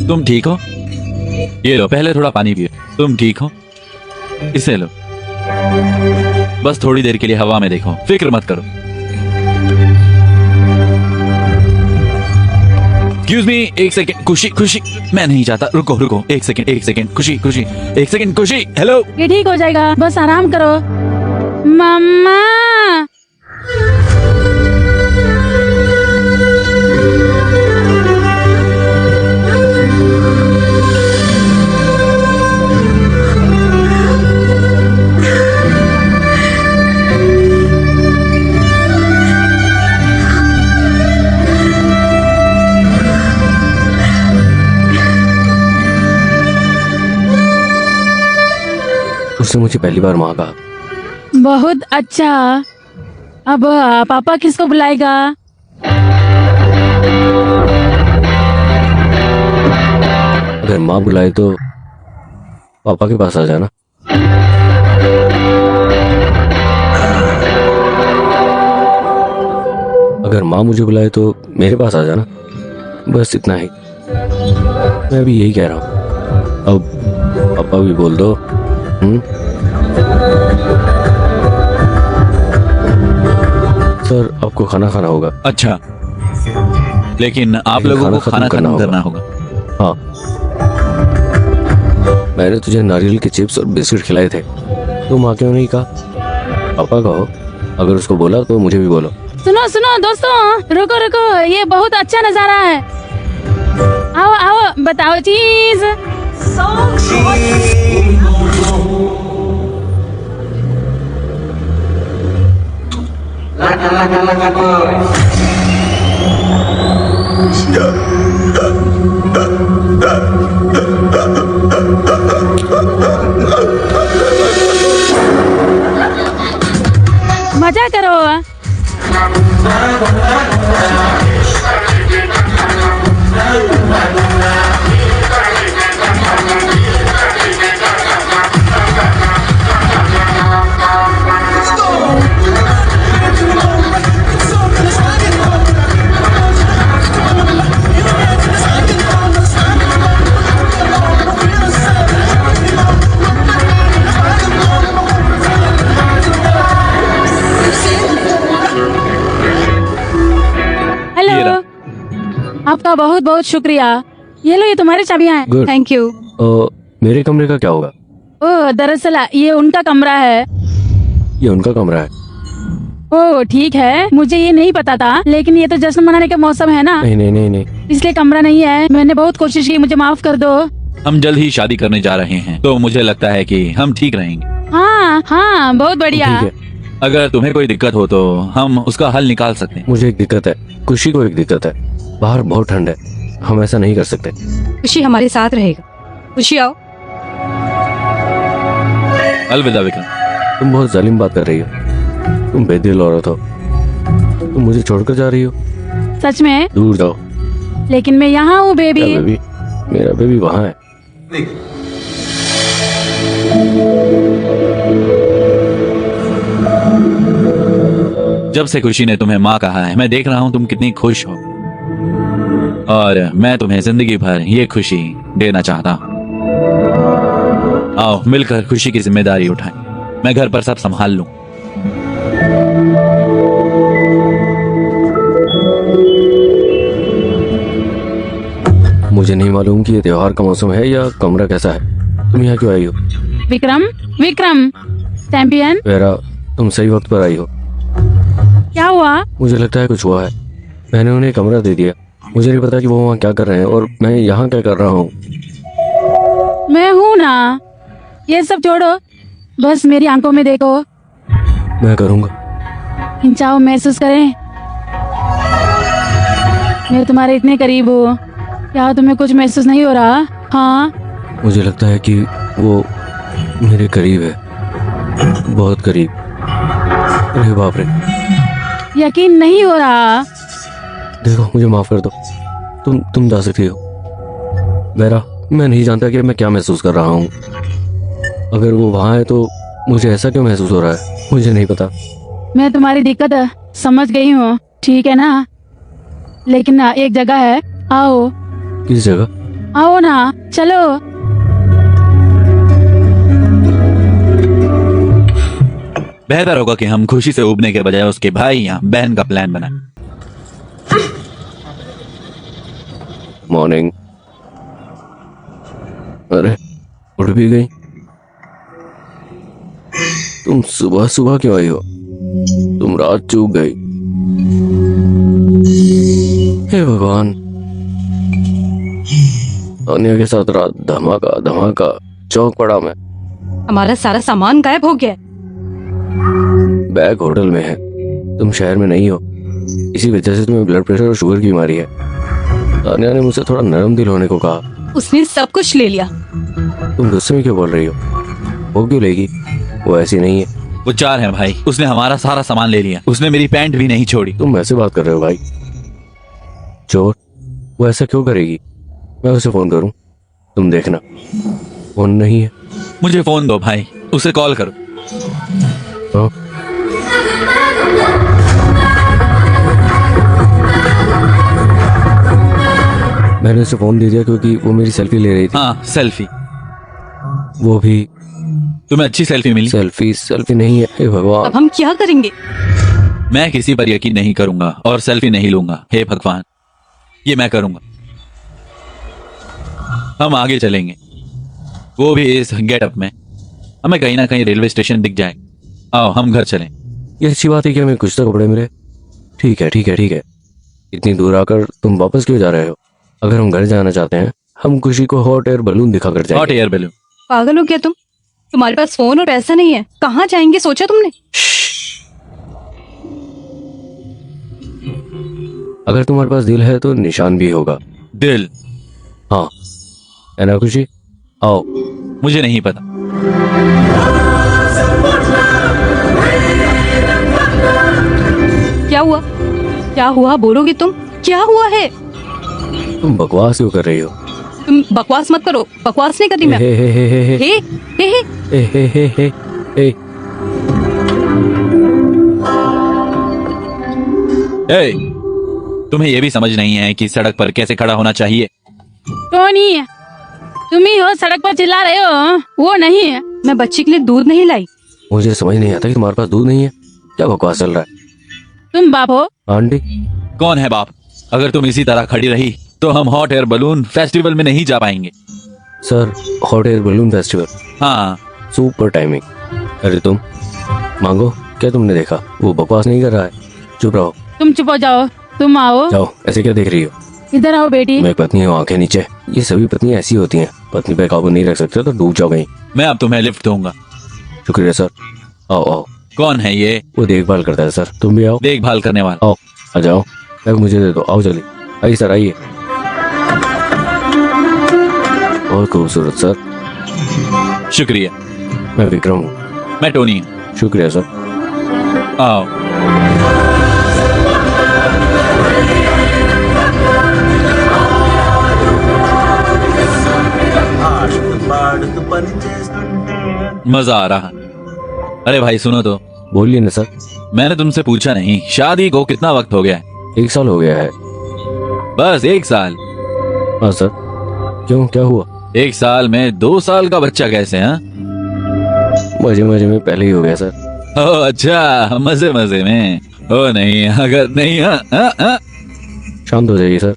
तुम ठीक हो? ये लो, पहले थोड़ा पानी पियो। तुम ठीक हो? इसे लो। बस थोड़ी देर के लिए हवा में देखो, फिक्र मत करो। एक्सक्यूज मी, एक सेकंड। खुशी, मैं नहीं चाहता। रुको, एक सेकंड। खुशी, एक सेकंड। खुशी, हेलो। ये ठीक हो जाएगा, बस आराम करो। मम्मा। उसने मुझे पहली बार माँ कहा। बहुत अच्छा। अब पापा किसको बुलाएगा? अगर माँ बुलाए तो पापा के पास आ जाना। अगर माँ मुझे बुलाए तो मेरे पास आ जाना। बस इतना ही। मैं भी यही कह रहा हूँ। अब पापा भी बोल दो। सर, आपको खाना खाना होगा। अच्छा, लेकिन आप लोगों को खाना खत्म करना होगा। हाँ, मैंने तुझे नारियल के चिप्स और बिस्किट खिलाए थे, तो माँ क्यों नहीं कहा? पापा कहो। अगर उसको बोला तो मुझे भी बोलो। सुनो दोस्तों, रुको, ये बहुत अच्छा नजारा है। आओ, बताओ चीज। मजा करो। वाह, बहुत बहुत शुक्रिया। ये लो, ये तुम्हारी चाबियां हैं। गुड। Thank you. मेरे कमरे का क्या होगा? ओह, दरअसल ये उनका कमरा है। ये उनका कमरा है। ओह ठीक है, मुझे ये नहीं पता था, लेकिन ये तो जश्न मनाने का मौसम है ना, नहीं नहीं नहीं नहीं। इसलिए कमरा नहीं है। मैंने बहुत कोशिश की, मुझे माफ कर दो। हम जल्द ही शादी करने जा रहे हैं, तो मुझे लगता है कि हम ठीक रहेंगे। हाँ हाँ, बहुत बढ़िया। ठीक है। अगर तुम्हें कोई दिक्कत हो तो हम उसका हल निकाल सकते हैं। मुझे एक दिक्कत है, खुशी को एक दिक्कत है। बाहर बहुत ठंड है, हम ऐसा नहीं कर सकते। खुशी हमारे साथ रहेगा। खुशी आओ। अलविदा विक्रम। तुम बहुत जालिम बात कर रही हो। तुम बेदिल औरत हो। तुम मुझे छोड़कर जा रही हो। सच में? दूर जाओ। लेकिन मैं यहाँ हूँ क्या बेबी। बेबी? मेरा बेबी वहाँ है। जब से खुशी ने तुम्हें माँ कहा है, मैं देख रहा हूँ तुम कितनी खुश हो, और मैं तुम्हें जिंदगी भर ये खुशी देना चाहता हूँ। आओ मिलकर खुशी की जिम्मेदारी उठाएं। मैं घर पर सब संभाल लूं। मुझे नहीं मालूम कि ये त्योहार का मौसम है या कमरा कैसा है। तुम यहाँ क्यों आई हो? विक्रम, विक्रम चैंपियन, वेरा, तुम सही वक्त पर आई हो। क्या हुआ? मुझे लगता है कुछ हुआ है। मैंने उन्हें कमरा दे दिया। मुझे नहीं पता कि वो वहाँ क्या कर रहे हैं और मैं यहाँ क्या कर रहा हूँ। मैं हूँ ना। ये सब छोड़ो, बस मेरी आंखों में देखो। मैं करूँगा। खिंचाव महसूस करें। मैं तुम्हारे इतने करीब हूँ, क्या तुम्हें कुछ महसूस नहीं हो रहा? हाँ, मुझे लगता है कि वो मेरे करीब है, बहुत करीब। अरे बाप रे। यकीन नहीं हो रहा। देखो, मुझे माफ कर दो। तुम जा सकती हो। वेरा, मैं नहीं जानता कि मैं क्या महसूस कर रहा हूँ। अगर वो वहाँ है तो मुझे ऐसा क्यों महसूस हो रहा है, मुझे नहीं पता। मैं तुम्हारी दिक्कत समझ गई हूँ, ठीक है ना? लेकिन ना, एक जगह है, आओ। किस जगह? आओ ना, चलो। बेहतर होगा कि हम खुशी से उबने के बजाय उसके भाई या बहन का प्लान बनाएं। मॉर्निंग। अरे, उठ भी गई। तुम सुबह सुबह क्यों आई हो? तुम रात चूक गई। हे भगवान, तानिया के साथ रात धमाका धमाका चौक पड़ा मैं। हमारा सारा सामान गायब हो गया। बैग होटल में है, तुम शहर में नहीं हो। इसी वजह से तुम्हें ब्लड प्रेशर और शुगर की बीमारी है। तानिया ने मुझसे थोड़ा नरम दिल होने को कहा। उसने सब कुछ ले लिया। तुम गुस्से में क्यों बोल रही हो? वो क्यों लेगी? वो ऐसी नहीं है। वो चार है भाई, उसने हमारा सारा सामान ले लिया। उसने मेरी पैंट भी नहीं छोड़ी। तुम ऐसे बात कर रहे हो भाई? चोर? वो ऐसा क्यों करेगी? मैं उसे फोन करूं? तुम देखना, फोन नहीं है। मुझे फोन दो भाई, उसे कॉल करो। हाँ? मैंने उसे फोन दे दिया क्योंकि वो मेरी सेल्फी ले रही थी। हाँ, सेल्फी। वो भी तुम्हें अच्छी सेल्फी मिली? सेल्फी नहीं है। हे भगवान, अब हम क्या करेंगे? मैं किसी पर यकीन नहीं करूंगा और सेल्फी नहीं लूंगा। हे भगवान, ये मैं करूंगा। हम आगे चलेंगे, वो भी इस गेटअप में। हमें कहीं ना कहीं रेलवे स्टेशन दिख जाए। आओ हम घर चलें। ये अच्छी बात है कि हमें कुछ तो कपड़े मिले। ठीक है ठीक है ठीक है। इतनी दूर आकर तुम वापस क्यों जा रहे हो? अगर हम घर जाना चाहते हैं, हम खुशी को हॉट एयर बलून दिखाकर हॉट जाएंगे। Air balloon? पागल हो क्या तुम? तुम्हारे पास फोन और पैसा नहीं है, कहाँ जाएंगे सोचा तुमने? अगर तुम्हारे पास दिल है तो निशान भी होगा। दिल? हाँ, है ना खुशी? आओ। मुझे नहीं पता। क्या हुआ? क्या हुआ बोलोगे तुम? क्या हुआ है? तुम बकवास क्यों कर रही हो? तुम बकवास मत करो। बकवास नहीं कर रही मैं। हे हे हे हे हे हे हे हे हे हे हे हे हे। ए, तुम्हें यह भी समझ नहीं है कि सड़क पर कैसे खड़ा होना चाहिए? कौन ही है? तुम ही हो सड़क पर चिल्ला रहे हो, वो नहीं है। मैं बच्चे के लिए दूध नहीं लाई। मुझे समझ नहीं आता कि तुम्हारे पास दूध नहीं है। क्या बकवास चल रहा है? तुम बाप हो? आंटी? कौन है बाप? अगर तुम इसी तरह खड़ी रही तो हम हॉट एयर बलून फेस्टिवल में नहीं जा पाएंगे। Sir, hot air balloon festival, हाँ, सुपर टाइमिंग। अरे तुम मांगो, क्या तुमने देखा? वो बकवास नहीं कर रहा है, चुप रहो। तुम चुप हो जाओ, तुम आओ, जाओ, ऐसे क्या देख रही हो? इधर आओ बेटी। मैं पत्नी हूँ, आंखें नीचे। ये सभी पत्नियां ऐसी होती हैं, पत्नी पे काबू नहीं रख सकते तो डूब जाओ कहीं। मैं अब तुम्हें लिफ्ट दूंगा। शुक्रिया सर। आओ आओ। कौन है ये? वो देखभाल करता है सर, तुम भी आओ। देखभाल करने वाला? आओ, आ जाओ, बैग मुझे दे दो, आओ जल्दी। आइए सर, आइए। बहुत खूबसूरत सर। शुक्रिया। मैं विक्रम हूँ। मैं टोनी हूँ। शुक्रिया सर। आओ। मजा आ रहा। अरे भाई सुनो तो, बोलिए ना सर। मैंने तुमसे पूछा नहीं, शादी को कितना वक्त हो गया है? 1 साल हो गया है। बस 1 साल? हाँ सर। क्यों, क्या हुआ? 1 साल में 2 साल का बच्चा कैसे? हाँ, मजे मजे में पहले ही हो गया सर। ओह अच्छा, मजे मजे में। ओ नहीं, अगर नहीं। हाँ हाँ हाँ। शांत हो जाइए सर।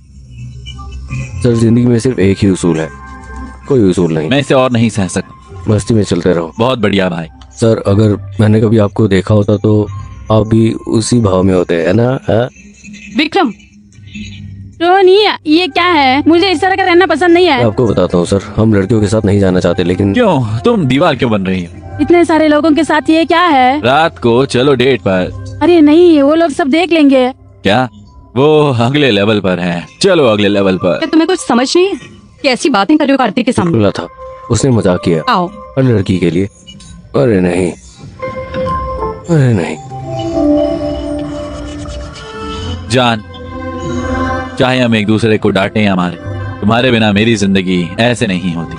सर, जिंदगी में सिर्फ एक ही उसूल है, कोई उसूल नहीं। मैं इसे और नहीं सह सकता। मस्ती में चलते रहो। बहुत बढ़िया भाई। सर, अगर मैंने कभी आपको देखा होता तो आप भी उसी भाव में होते, है ना? हाँ? विक्रम, टोनी, ये क्या है? मुझे इस तरह का रहना पसंद नहीं मैं है। आपको बताता हूँ सर, हम लड़कियों के साथ नहीं जाना चाहते, लेकिन क्यों? तुम दीवार क्यों बन रही हो? इतने सारे लोगों के साथ ये क्या है? रात को चलो डेट पर। अरे नहीं, वो लोग सब देख लेंगे। क्या? वो अगले लेवल पर है, चलो अगले लेवल पर। क्या तुम्हें कुछ समझ नहीं है? कैसी बातें कर रहे हो कार्तिक के सामने? खुला था, उसने मजाक किया आओ। हर लड़की के लिए। अरे नहीं, अरे नहीं। जान, चाहे हम एक दूसरे को डांटें या मारे, तुम्हारे बिना मेरी जिंदगी ऐसे नहीं होती।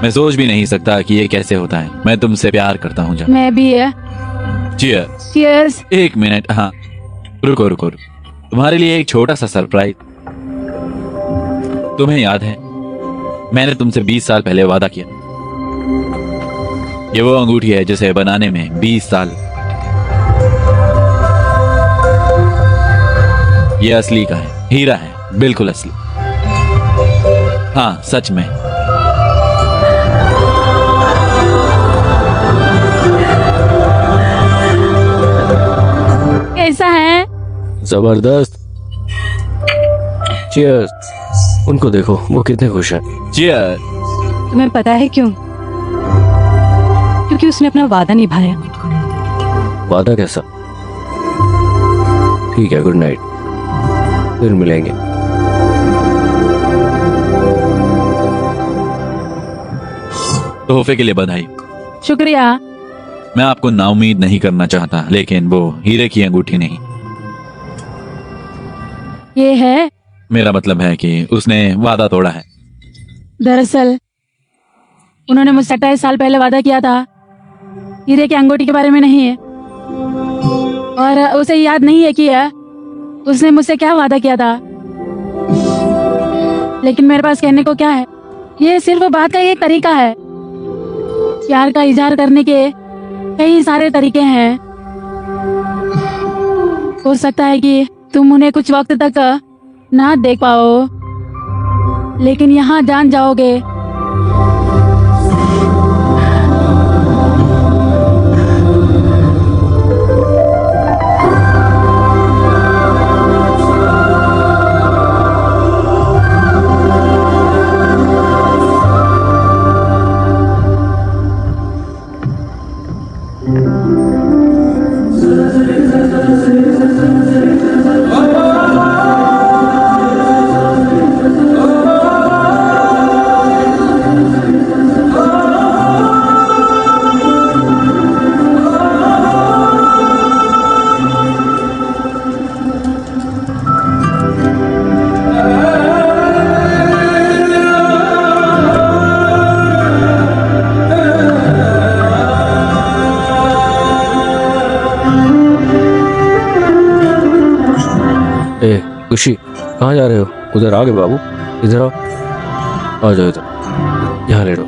मैं सोच भी नहीं सकता कि ये कैसे होता है। मैं तुमसे प्यार करता हूँ जान। मैं भी है। चीयर्स। चीयर्स। 1 मिनट, हाँ, रुको रुको रुको। तुम्हारे लिए एक छोटा सा सरप्राइज। तुम्हें याद है, मैंने तुमसे 20 साल पहले वादा किया। ये वो अंगूठी है जिसे बनाने में 20 साल। ये असली का है, हीरा है, बिल्कुल असली। हाँ, सच में। कैसा है? जबरदस्त। चीयर्स। उनको देखो, वो कितने खुश हैं। चीयर। तुम्हें पता है क्यों? क्योंकि उसने अपना वादा निभाया। वादा कैसा? ठीक है, गुड नाइट, फिर मिलेंगे। तोहफे के लिए बधाई। शुक्रिया। मैं आपको नाउम्मीद नहीं करना चाहता, लेकिन वो हीरे की अंगूठी नहीं। ये है। मेरा मतलब है कि उसने वादा तोड़ा है। दरअसल उन्होंने मुझसे 28 साल पहले वादा किया था, हीरे की अंगूठी के बारे में नहीं है। और उसे याद नहीं है कि उसने मुझसे क्या वादा किया था। लेकिन मेरे पास कहने को क्या है, ये सिर्फ बात का एक तरीका है। प्यार का इजहार करने के कई सारे तरीके हैं। हो सकता है कि तुम उन्हें कुछ वक्त तक ना देख पाओ, लेकिन यहाँ जान जाओगे। ए खुशी, कहाँ जा रहे हो? उधर आगे बाबू, इधर आओ, आ जाओ इधर, यहाँ लेटो।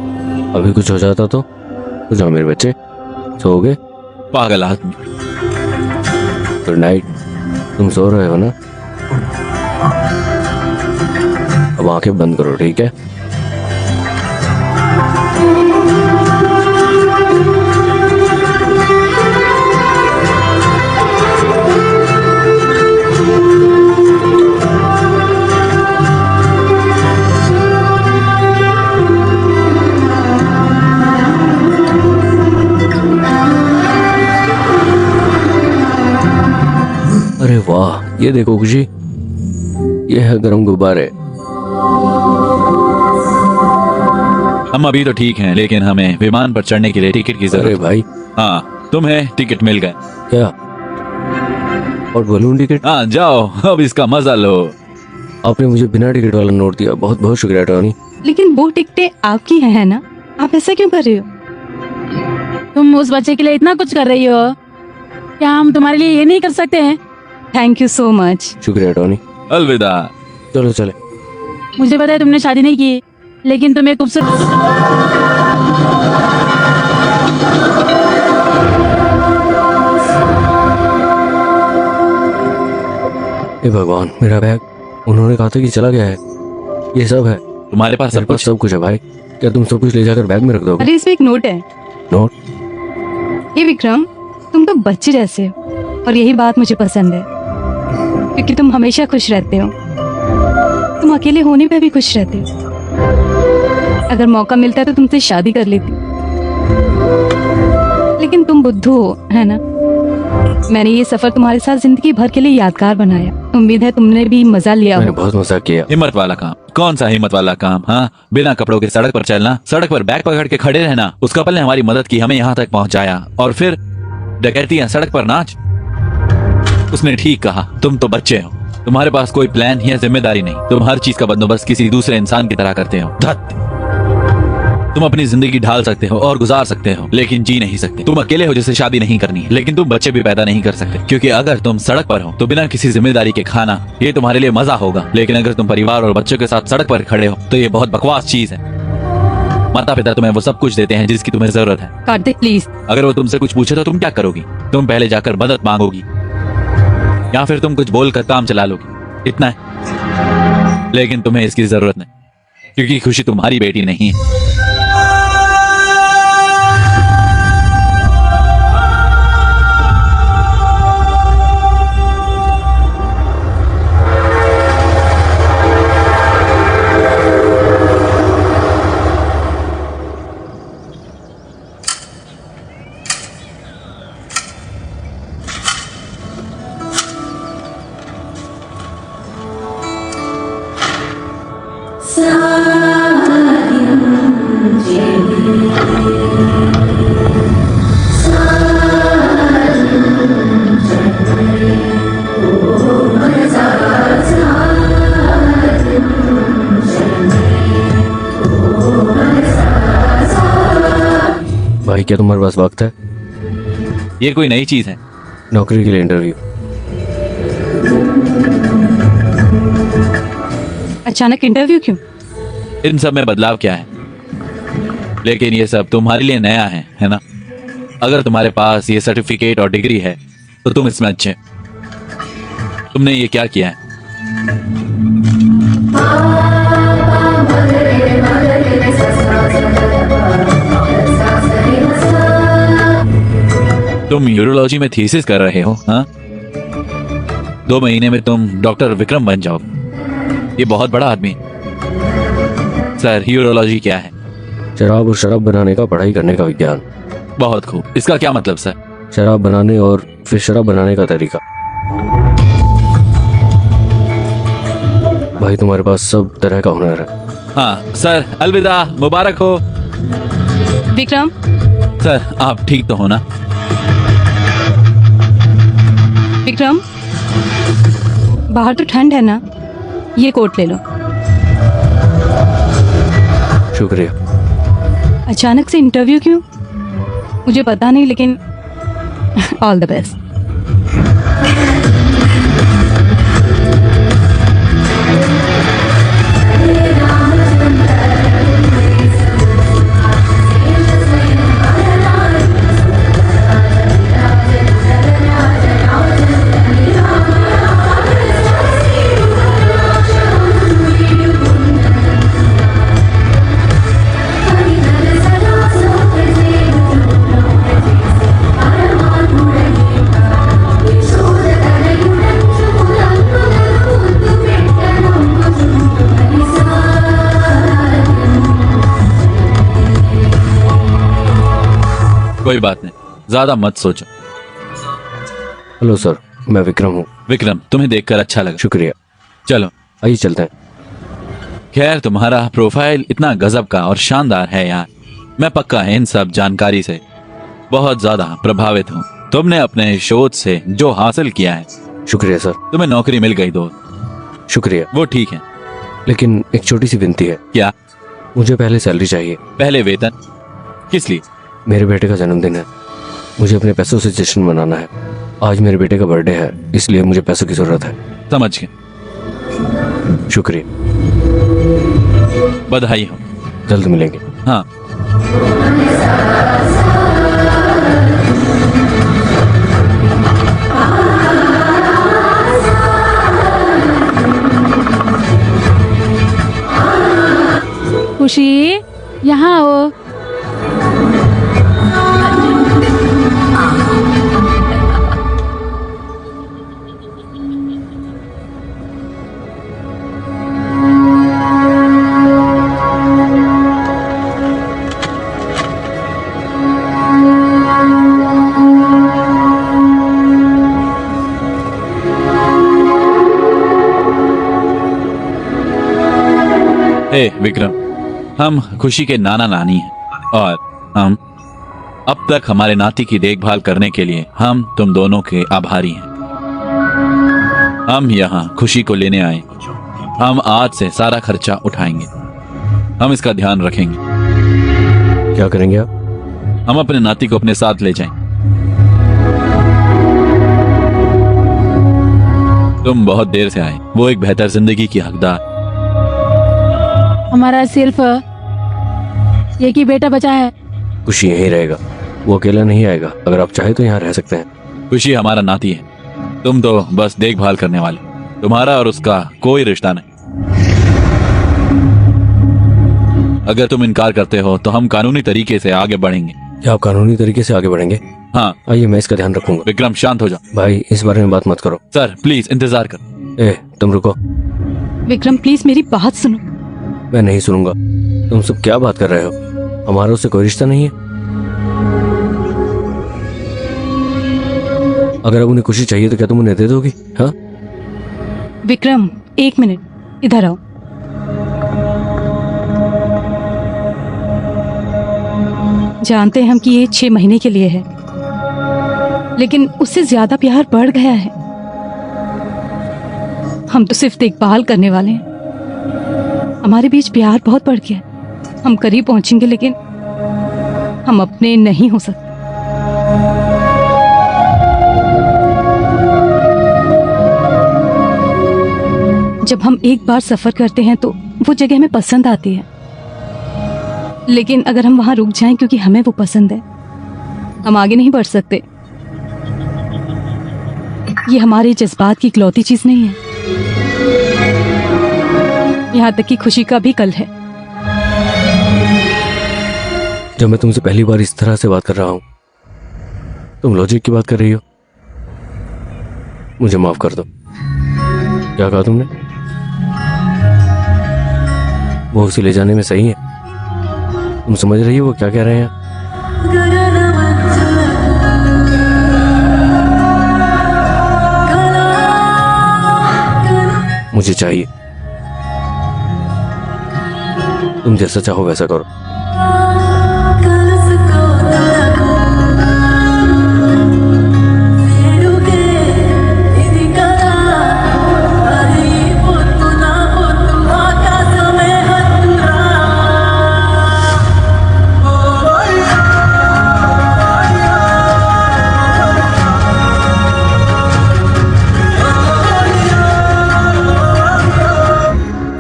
अभी कुछ हो जाता तो? जाओ मेरे बच्चे, सोओगे? पागल आदमी। Good night. तुम सो रहे हो ना? अब आंखें बंद करो, ठीक है? अरे वाह, ये देखो खुशी, ये है गरम गुब्बारे। हम अभी तो ठीक हैं, लेकिन हमें विमान पर चढ़ने के लिए टिकट की अरे जरूरत भाई, है। हाँ, तुम्हें टिकट मिल गए। क्या? और बलून टिकट? हाँ, जाओ अब इसका मजा लो। आपने मुझे बिना टिकट वाला नोट दिया, बहुत बहुत शुक्रिया टॉनी। लेकिन वो टिकटें आपकी हैं, है ना? आप ऐसा क्यों कर रहे हो? तुम उस बच्चे के लिए इतना कुछ कर रही हो, क्या हम तुम्हारे लिए ये नहीं कर सकते हैं? Thank you so much. शुक्रिया टॉनी। अलविदा। चलो चले। मुझे पता है तुमने शादी नहीं की, लेकिन तुम्हें खूबसूरत हे भगवान, मेरा बैग, उन्होंने कहा था कि चला गया है। ये सब है? तुम्हारे पास मेरे सब पास कुछ? सब कुछ है भाई। क्या तुम सब कुछ ले जाकर बैग में रख दोगे? अरे इसमें एक नोट है। नोट? ये विक्रम, तुम तो बच्चे जैसे हो और यही बात मुझे पसंद है, क्योंकि तुम हमेशा खुश रहते हो। तुम अकेले होने पे भी खुश रहते हो। अगर मौका मिलता है तो तुमसे शादी कर लेती, लेकिन तुम बुद्धू हो, है ना? मैंने ये सफर तुम्हारे साथ जिंदगी भर के लिए यादगार बनाया। उम्मीद है तुमने भी मजा लिया मैंने हो। बहुत मजा किया। हिम्मत वाला काम? कौन सा हिम्मत वाला काम? हाँ, बिना कपड़ों के सड़क पर चलना, सड़क पर बैग पकड़ के खड़े रहना। उस कपल ने हमारी मदद की, हमें यहाँ तक पहुँचाया, और फिर डकैतियां, सड़क पर नाच। उसने ठीक कहा, तुम तो बच्चे हो, तुम्हारे पास कोई प्लान या जिम्मेदारी नहीं। तुम हर चीज का बंदोबस्त किसी दूसरे इंसान की तरह करते हो। धत! तुम अपनी जिंदगी ढाल सकते हो और गुजार सकते हो, लेकिन जी नहीं सकते। तुम अकेले हो जिसे शादी नहीं करनी है, लेकिन तुम बच्चे भी पैदा नहीं कर सकते, क्योंकि अगर तुम सड़क पर हो तो बिना किसी जिम्मेदारी के खाना, ये तुम्हारे लिए मजा होगा। लेकिन अगर तुम परिवार और बच्चों के साथ सड़क पर खड़े हो तो ये बहुत बकवास चीज है। माता पिता तुम्हें वो सब कुछ देते हैं जिसकी तुम्हें जरूरत है। कार्तिक प्लीज। अगर वो तुमसे कुछ पूछे तो तुम क्या करोगी? तुम पहले जाकर मदद मांगोगी, या फिर तुम कुछ बोलकर काम चला लोगी। इतना है। लेकिन तुम्हें इसकी जरूरत नहीं, क्योंकि खुशी तुम्हारी बेटी नहीं है। भाई, क्या तुम्हारे पास वक्त है? ये कोई नई चीज है? नौकरी के लिए इंटरव्यू। अचानक इंटरव्यू क्यों? इन सब में बदलाव क्या है? लेकिन ये सब तुम्हारे लिए नया है ना? अगर तुम्हारे पास ये सर्टिफिकेट और डिग्री है तो तुम इसमें अच्छे। तुमने ये क्या किया है? तुम यूरोलॉजी में थीसिस कर रहे हो? हाँ, 2 महीने में तुम डॉक्टर विक्रम बन जाओ। ये बहुत बड़ा आदमी है। सर, यूरोलॉजी क्या है? शराब और शराब बनाने का पढ़ाई करने का विज्ञान। बहुत खूब। इसका क्या मतलब सर? शराब बनाने और फिर शराब बनाने का तरीका। भाई, तुम्हारे पास सब तरह का हुनर है। हाँ सर, अलविदा, मुबारक हो। विक्रम, सर, आप ठीक तो हो ना? विक्रम, बाहर तो ठंड है ना? ये कोट ले लो। शुक्रिया। अचानक से इंटरव्यू क्यों? मुझे पता नहीं, लेकिन ऑल द बेस्ट। कोई बात नहीं, ज्यादा मत सोचो। हेलो सर, मैं विक्रम हूँ। विक्रम, तुम्हें देखकर अच्छा लगा। शुक्रिया। चलो, आइए चलते हैं। खैर तुम्हारा प्रोफाइल इतना गजब का और शानदार है यार। मैं पक्का इन सब जानकारी से बहुत ज्यादा प्रभावित हूँ। तुमने अपने शोध से जो हासिल किया है, शुक्रिया सर। तुम्हें नौकरी मिल गई दोस्त, शुक्रिया, वो ठीक है। लेकिन एक छोटी सी विनती है। क्या? मुझे पहले सैलरी चाहिए। पहले वेतन? किस लिए? मेरे बेटे का जन्मदिन है, मुझे अपने पैसों से जश्न मनाना है। आज मेरे बेटे का बर्थडे है, इसलिए मुझे पैसों की जरूरत है। समझ गए। शुक्रिया, बधाई हो। जल्द मिलेंगे। हाँ, खुशी, यहाँ आओ। हे विक्रम, हम खुशी के नाना नानी हैं और हम अब तक हमारे नाती की देखभाल करने के लिए हम तुम दोनों के आभारी हैं। हम यहाँ खुशी को लेने आए। हम आज से सारा खर्चा उठाएंगे। हम इसका ध्यान रखेंगे। क्या करेंगे आप? हम अपने नाती को अपने साथ ले जाएं। तुम बहुत देर से आए। वो एक बेहतर जिंदगी की हकदार। हमारा सिर्फ एक ही बेटा बचा है। खुशी यहीं रहेगा, वो अकेला नहीं आएगा। अगर आप चाहे तो यहाँ रह सकते हैं। खुशी हमारा नाती है, तुम तो बस देखभाल करने वाले। तुम्हारा और उसका कोई रिश्ता नहीं। अगर तुम इनकार करते हो तो हम कानूनी तरीके से आगे बढ़ेंगे। क्या आप कानूनी तरीके से आगे बढ़ेंगे? हाँ। आइए, मैं इसका ध्यान रखूंगा। विक्रम, शांत हो जाओ। भाई, इस बारे में बात मत करो। सर प्लीज इंतजार करो। तुम रुको। विक्रम प्लीज मेरी बात सुनो। मैं नहीं सुनूंगा। तुम सब क्या बात कर रहे हो? हमारा उससे कोई रिश्ता नहीं है। अगर अब उन्हें खुशी चाहिए तो क्या तुम उन्हें दे दोगी? हाँ? विक्रम, एक मिनट, इधर आओ। जानते हैं हम कि ये 6 महीने के लिए है, लेकिन उससे ज्यादा प्यार बढ़ गया है। हम तो सिर्फ देखभाल करने वाले हैं। हमारे बीच प्यार बहुत बढ़ गया है। हम करीब पहुंचेंगे, लेकिन हम अपने नहीं हो सकते। जब हम एक बार सफर करते हैं तो वो जगह हमें पसंद आती है, लेकिन अगर हम वहां रुक जाएं क्योंकि हमें वो पसंद है, हम आगे नहीं बढ़ सकते। ये हमारे जज्बात की इकलौती चीज नहीं है। यहाँ तक कि खुशी का भी कल है। जब मैं तुमसे पहली बार इस तरह से बात कर रहा हूं, तुम लॉजिक की बात कर रही हो। मुझे माफ कर दो। क्या कहा तुमने? वो उसे ले जाने में सही है। तुम समझ रही हो वो क्या कह रहे हैं? मुझे चाहिए। तुम जैसा चाहो वैसा करो।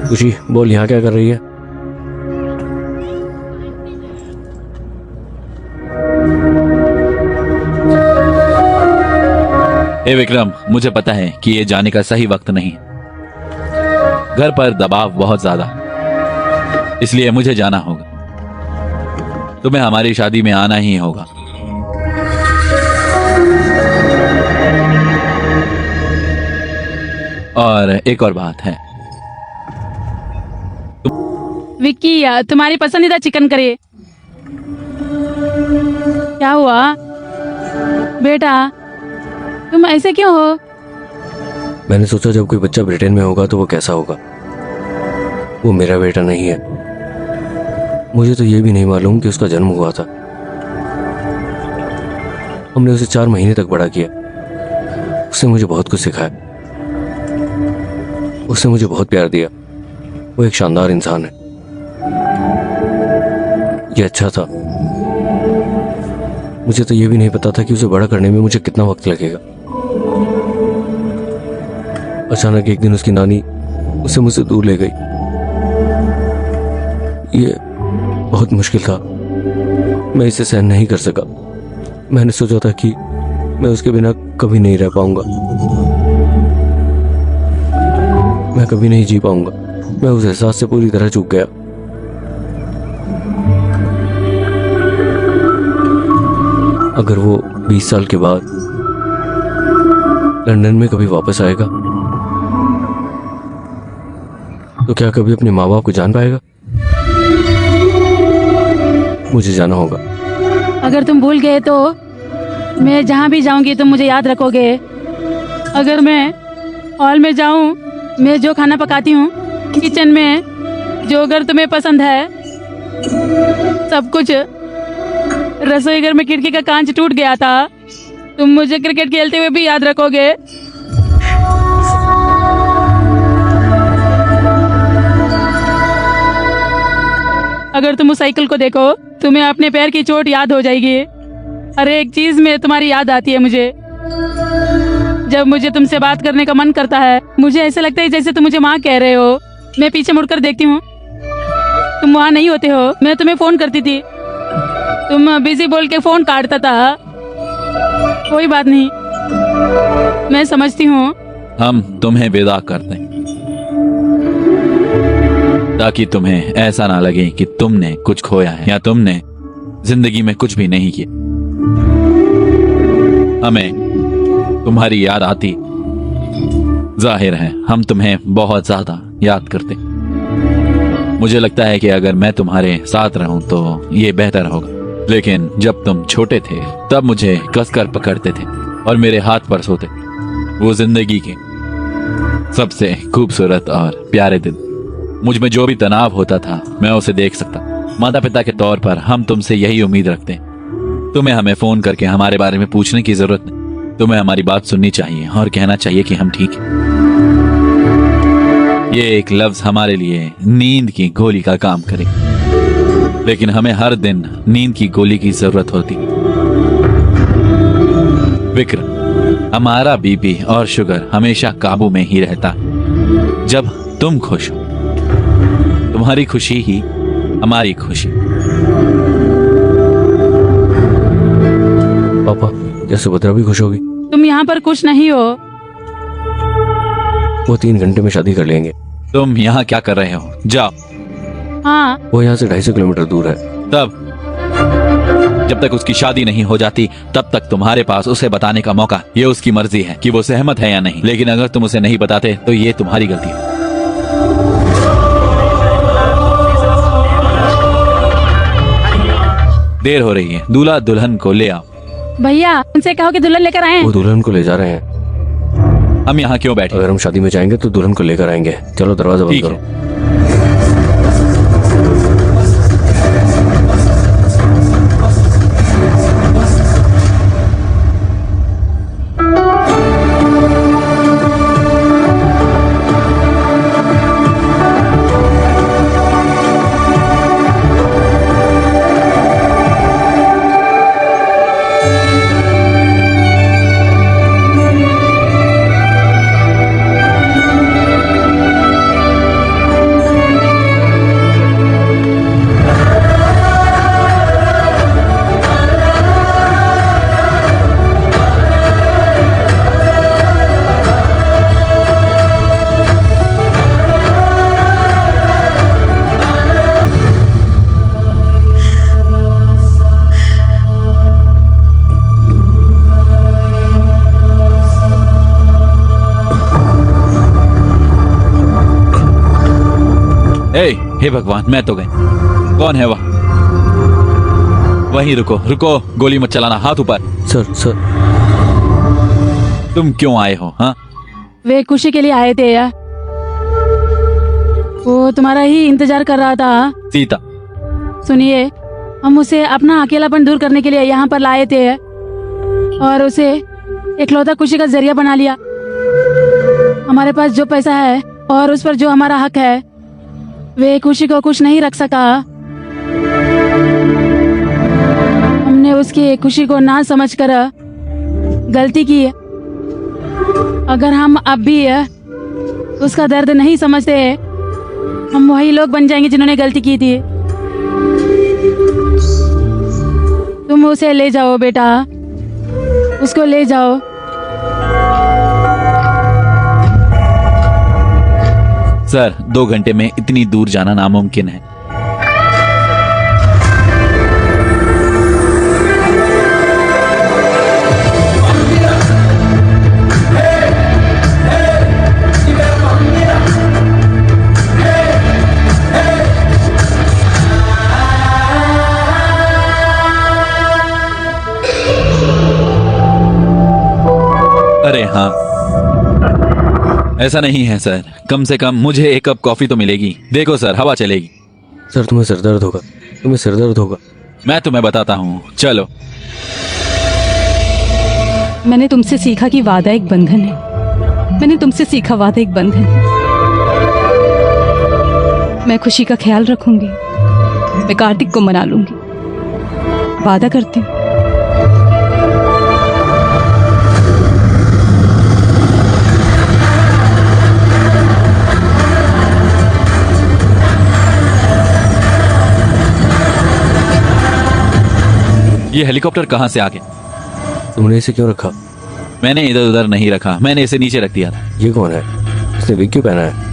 खुशी, बोल यहाँ क्या कर रही है? हे विक्रम, मुझे पता है कि ये जाने का सही वक्त नहीं है। घर पर दबाव बहुत ज्यादा, इसलिए मुझे जाना होगा। तुम्हें हमारी शादी में आना ही होगा। और एक और बात है, विक्की, तुम्हारी पसंदीदा चिकन करी। क्या हुआ बेटा, तुम ऐसे क्यों हो? मैंने सोचा जब कोई बच्चा ब्रिटेन में होगा तो वो कैसा होगा। वो मेरा बेटा नहीं है। मुझे तो ये भी नहीं मालूम कि उसका जन्म हुआ था। हमने उसे 4 महीने तक बड़ा किया। उसने मुझे बहुत कुछ सिखाया। उसने मुझे बहुत प्यार दिया। वो एक शानदार इंसान है। ये अच्छा था। मुझे तो ये भी नहीं पता था कि उसे बड़ा करने में मुझे कितना वक्त लगेगा। अचानक एक दिन उसकी नानी उसे मुझसे दूर ले गई। ये बहुत मुश्किल था। मैं इसे सहन नहीं कर सका। मैंने सोचा था कि मैं उसके बिना कभी नहीं रह पाऊंगा। मैं कभी नहीं जी पाऊंगा। मैं उस एहसास से पूरी तरह चूक गया। अगर वो 20 साल के बाद लंदन में कभी वापस आएगा तो क्या कभी अपने माँ बाप को जान पाएगा? मुझे जाना होगा। अगर तुम भूल गए तो मैं जहाँ भी जाऊंगी तुम मुझे याद रखोगे। अगर मैं हॉल में जाऊं, मैं जो खाना पकाती हूँ किचन में, जो अगर तुम्हें पसंद है सब कुछ, रसोई घर में खिड़की का कांच टूट गया था, तुम मुझे क्रिकेट खेलते हुए भी याद रखोगे। अगर तुम उस साइकिल को देखो तुम्हें अपने पैर की चोट याद हो जाएगी। हर एक चीज में तुम्हारी याद आती है मुझे। जब मुझे तुमसे बात करने का मन करता है मुझे ऐसा लगता है जैसे तुम मुझे माँ कह रहे हो। मैं पीछे मुड़कर देखती हूँ, तुम वहाँ नहीं होते हो। मैं तुम्हें फोन करती थी, तुम बिजी बोल के फोन काटता था। कोई बात नहीं, मैं समझती हूँ। हम तुम्हें विदा करते हैं ताकि तुम्हें ऐसा ना लगे कि तुमने कुछ खोया है या तुमने जिंदगी में कुछ भी नहीं किया। हमें तुम्हारी याद आती, जाहिर है हम तुम्हें बहुत ज्यादा याद करते। मुझे लगता है कि अगर मैं तुम्हारे साथ रहूं तो ये बेहतर होगा। लेकिन जब तुम छोटे थे तब मुझे कसकर पकड़ते थे और मेरे हाथ पर सोते। वो जिंदगी के सबसे खूबसूरत और प्यारे दिन। मुझ में जो भी तनाव होता था मैं उसे देख सकता। माता पिता के तौर पर हम तुमसे यही उम्मीद रखते हैं। तुम्हें हमें फोन करके हमारे बारे में पूछने की जरूरत नहीं। तुम्हें हमारी बात सुननी चाहिए और कहना चाहिए कि हम ठीक हैं। ये एक लफ्ज हमारे लिए नींद की गोली का काम करे, लेकिन हमें हर दिन नींद की गोली की जरूरत होती। विक्रम, हमारा बीपी और शुगर हमेशा काबू में ही रहता जब तुम खुश हो। तुम्हारी खुशी ही हमारी खुशी। पापा, क्या सुभद्रा भी खुश होगी? तुम यहाँ पर खुश नहीं हो। वो 3 घंटे में शादी कर लेंगे। तुम यहाँ क्या कर रहे हो? जाओ। हाँ, वो यहाँ से 250 किलोमीटर दूर है। तब जब तक उसकी शादी नहीं हो जाती तब तक तुम्हारे पास उसे बताने का मौका। ये उसकी मर्जी है कि वो सहमत है या नहीं। लेकिन अगर तुम उसे नहीं बताते तो ये तुम्हारी गलती है। देर हो रही है, दूल्हा दुल्हन को ले आओ। भैया उनसे कहो कि दुल्हन लेकर आए। वो दुल्हन को ले जा रहे हैं। हम यहाँ क्यों बैठे? अगर हम शादी में जाएंगे तो दुल्हन को लेकर आएंगे। चलो दरवाजा बंद ठीक करो। है। हे भगवान, मैं तो गई। कौन है वह? वहीं रुको रुको, गोली मत चलाना, हाथ ऊपर। सर तुम क्यों आए हो? हाँ, वे खुशी के लिए आए थे यार, वो तुम्हारा ही इंतजार कर रहा था। सीता, सुनिए, हम उसे अपना अकेलापन दूर करने के लिए यहाँ पर लाए थे और उसे इकलौता खुशी का जरिया बना लिया। हमारे पास जो पैसा है और उस पर जो हमारा हक है, वे खुशी को खुश नहीं रख सका। हमने उसकी खुशी को ना समझकर गलती की। अगर हम अब भी उसका दर्द नहीं समझते, हम वही लोग बन जाएंगे जिन्होंने गलती की थी। तुम उसे ले जाओ बेटा, उसको ले जाओ। सर 2 घंटे में इतनी दूर जाना नामुमकिन है। अरे हाँ, ऐसा नहीं है सर, कम से कम मुझे 1 कप कॉफी तो मिलेगी। देखो सर, हवा चलेगी। सर तुम्हें सिर दर्द होगा। मैं तुम्हें बताता हूँ, चलो। मैंने तुमसे सीखा कि वादा एक बंधन है। मैंने तुमसे सीखा वादा एक बंधन है। मैं खुशी का ख्याल रखूंगी, मैं कार्तिक को मना लूंगी, वादा करती हूँ। ये हेलीकॉप्टर कहाँ से आ गया? तुमने इसे क्यों रखा? मैंने इधर उधर नहीं रखा, मैंने इसे नीचे रख दिया था। ये कौन है? इसने विग क्यों पहना है?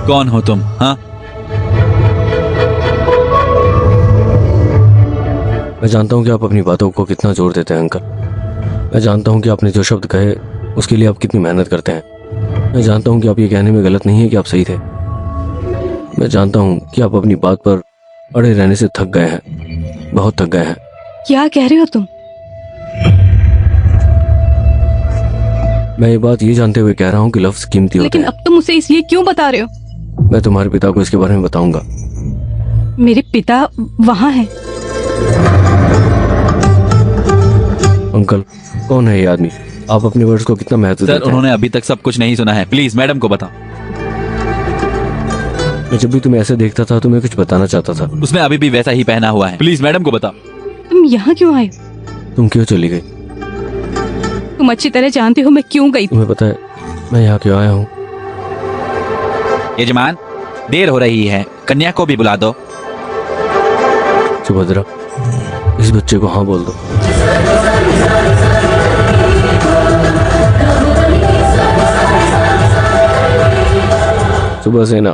कौन हो तुम? हाँ, मैं जानता हूँ कि आप अपनी बातों को कितना जोर देते हैं अंकल। मैं जानता हूँ कि आपने जो शब्द कहे उसके लिए आप कितनी मेहनत करते हैं। मैं जानता हूँ कि आप ये कहने में गलत नहीं है कि आप सही थे। मैं जानता हूँ कि आप अपनी बात पर अड़े रहने से थक गए हैं, बहुत थक गए हैं। क्या कह रहे हो तुम? मैं ये बात ये जानते हुए कह रहा हूँ कि लफ्ज कीमती होते लेकिन हैं। अब तुम उसे इसलिए क्यों बता रहे हो? मैं तुम्हारे पिता को इसके बारे में बताऊंगा। मेरे पिता वहाँ हैं। अंकल, कौन है ये आदमी? आप अपने वर्ड्स को कितना महत्व सर देते हैं? उन्होंने अभी तक सब कुछ नहीं सुना है, प्लीज मैडम को बताओ। मैं जब भी तुम्हें ऐसे देखता था तो मैं कुछ बताना चाहता था। उसने अभी भी वैसा ही पहना हुआ है, प्लीज मैडम को बताओ। तुम यहाँ क्यों आए? तुम क्यों चली गई? तुम अच्छी तरह जानते हो मैं क्यों गई। तुम्हें पता है मैं यहाँ क्यों आया हूँ? यजमान, देर हो रही है, कन्या को भी बुला दो। सुभद्रा, इस बच्चे को हाँ बोल दो। सुभसेना।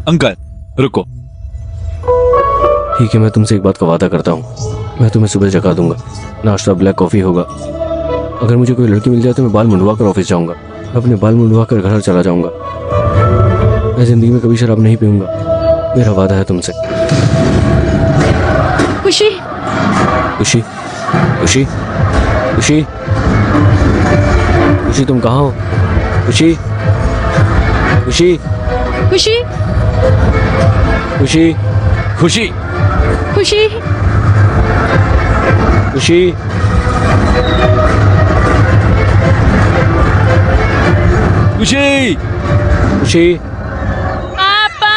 अंकल रुको। ठीक है, मैं तुमसे एक बात का वादा करता हूँ। मैं तुम्हें सुबह जगा दूंगा, नाश्ता ब्लैक कॉफी होगा। अगर मुझे कोई लड़की मिल जाए तो मैं बाल मुंडवा कर ऑफिस जाऊंगा। मैं अपने बाल मुंडवा कर घर चला जाऊंगा। मैं जिंदगी में कभी शराब नहीं पीऊंगा, मेरा वादा है तुमसे। खुशी, खुशी, खुशी, खुशी, खुशी, तुम कहाँ हो? खुशी खुशी खुशी खुशी खुशी खुशी खुशी खुशी खुशी पापा।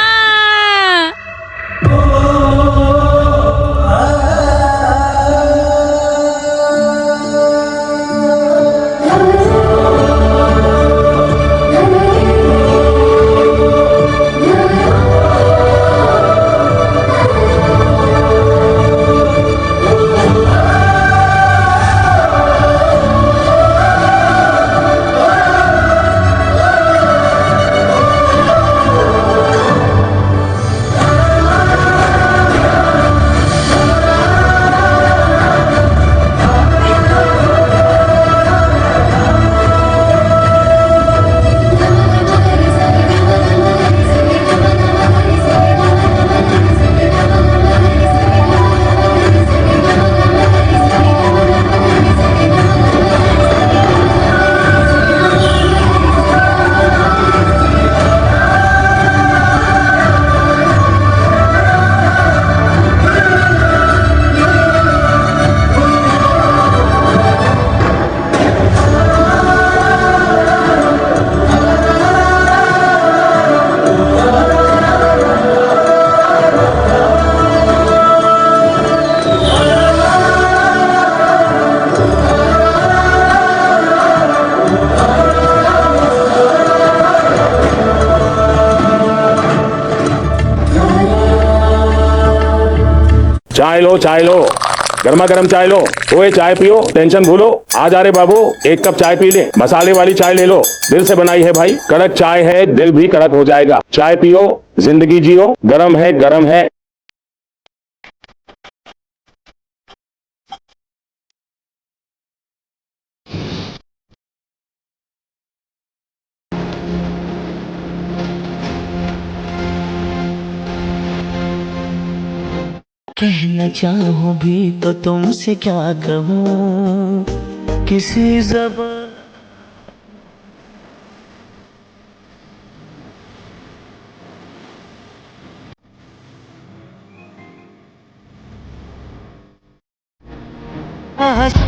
चाय लो गर्मा गर्म चाय लो। ओए चाय पियो, टेंशन भूलो। आ जा रे बाबू, एक कप चाय पी ले। मसाले वाली चाय ले लो, दिल से बनाई है भाई। कड़क चाय है, दिल भी कड़क हो जाएगा। चाय पियो, जिंदगी जियो। गरम है, गरम है। कहना चाहूं भी तो तुमसे क्या कहूं, किसी ज़बान आह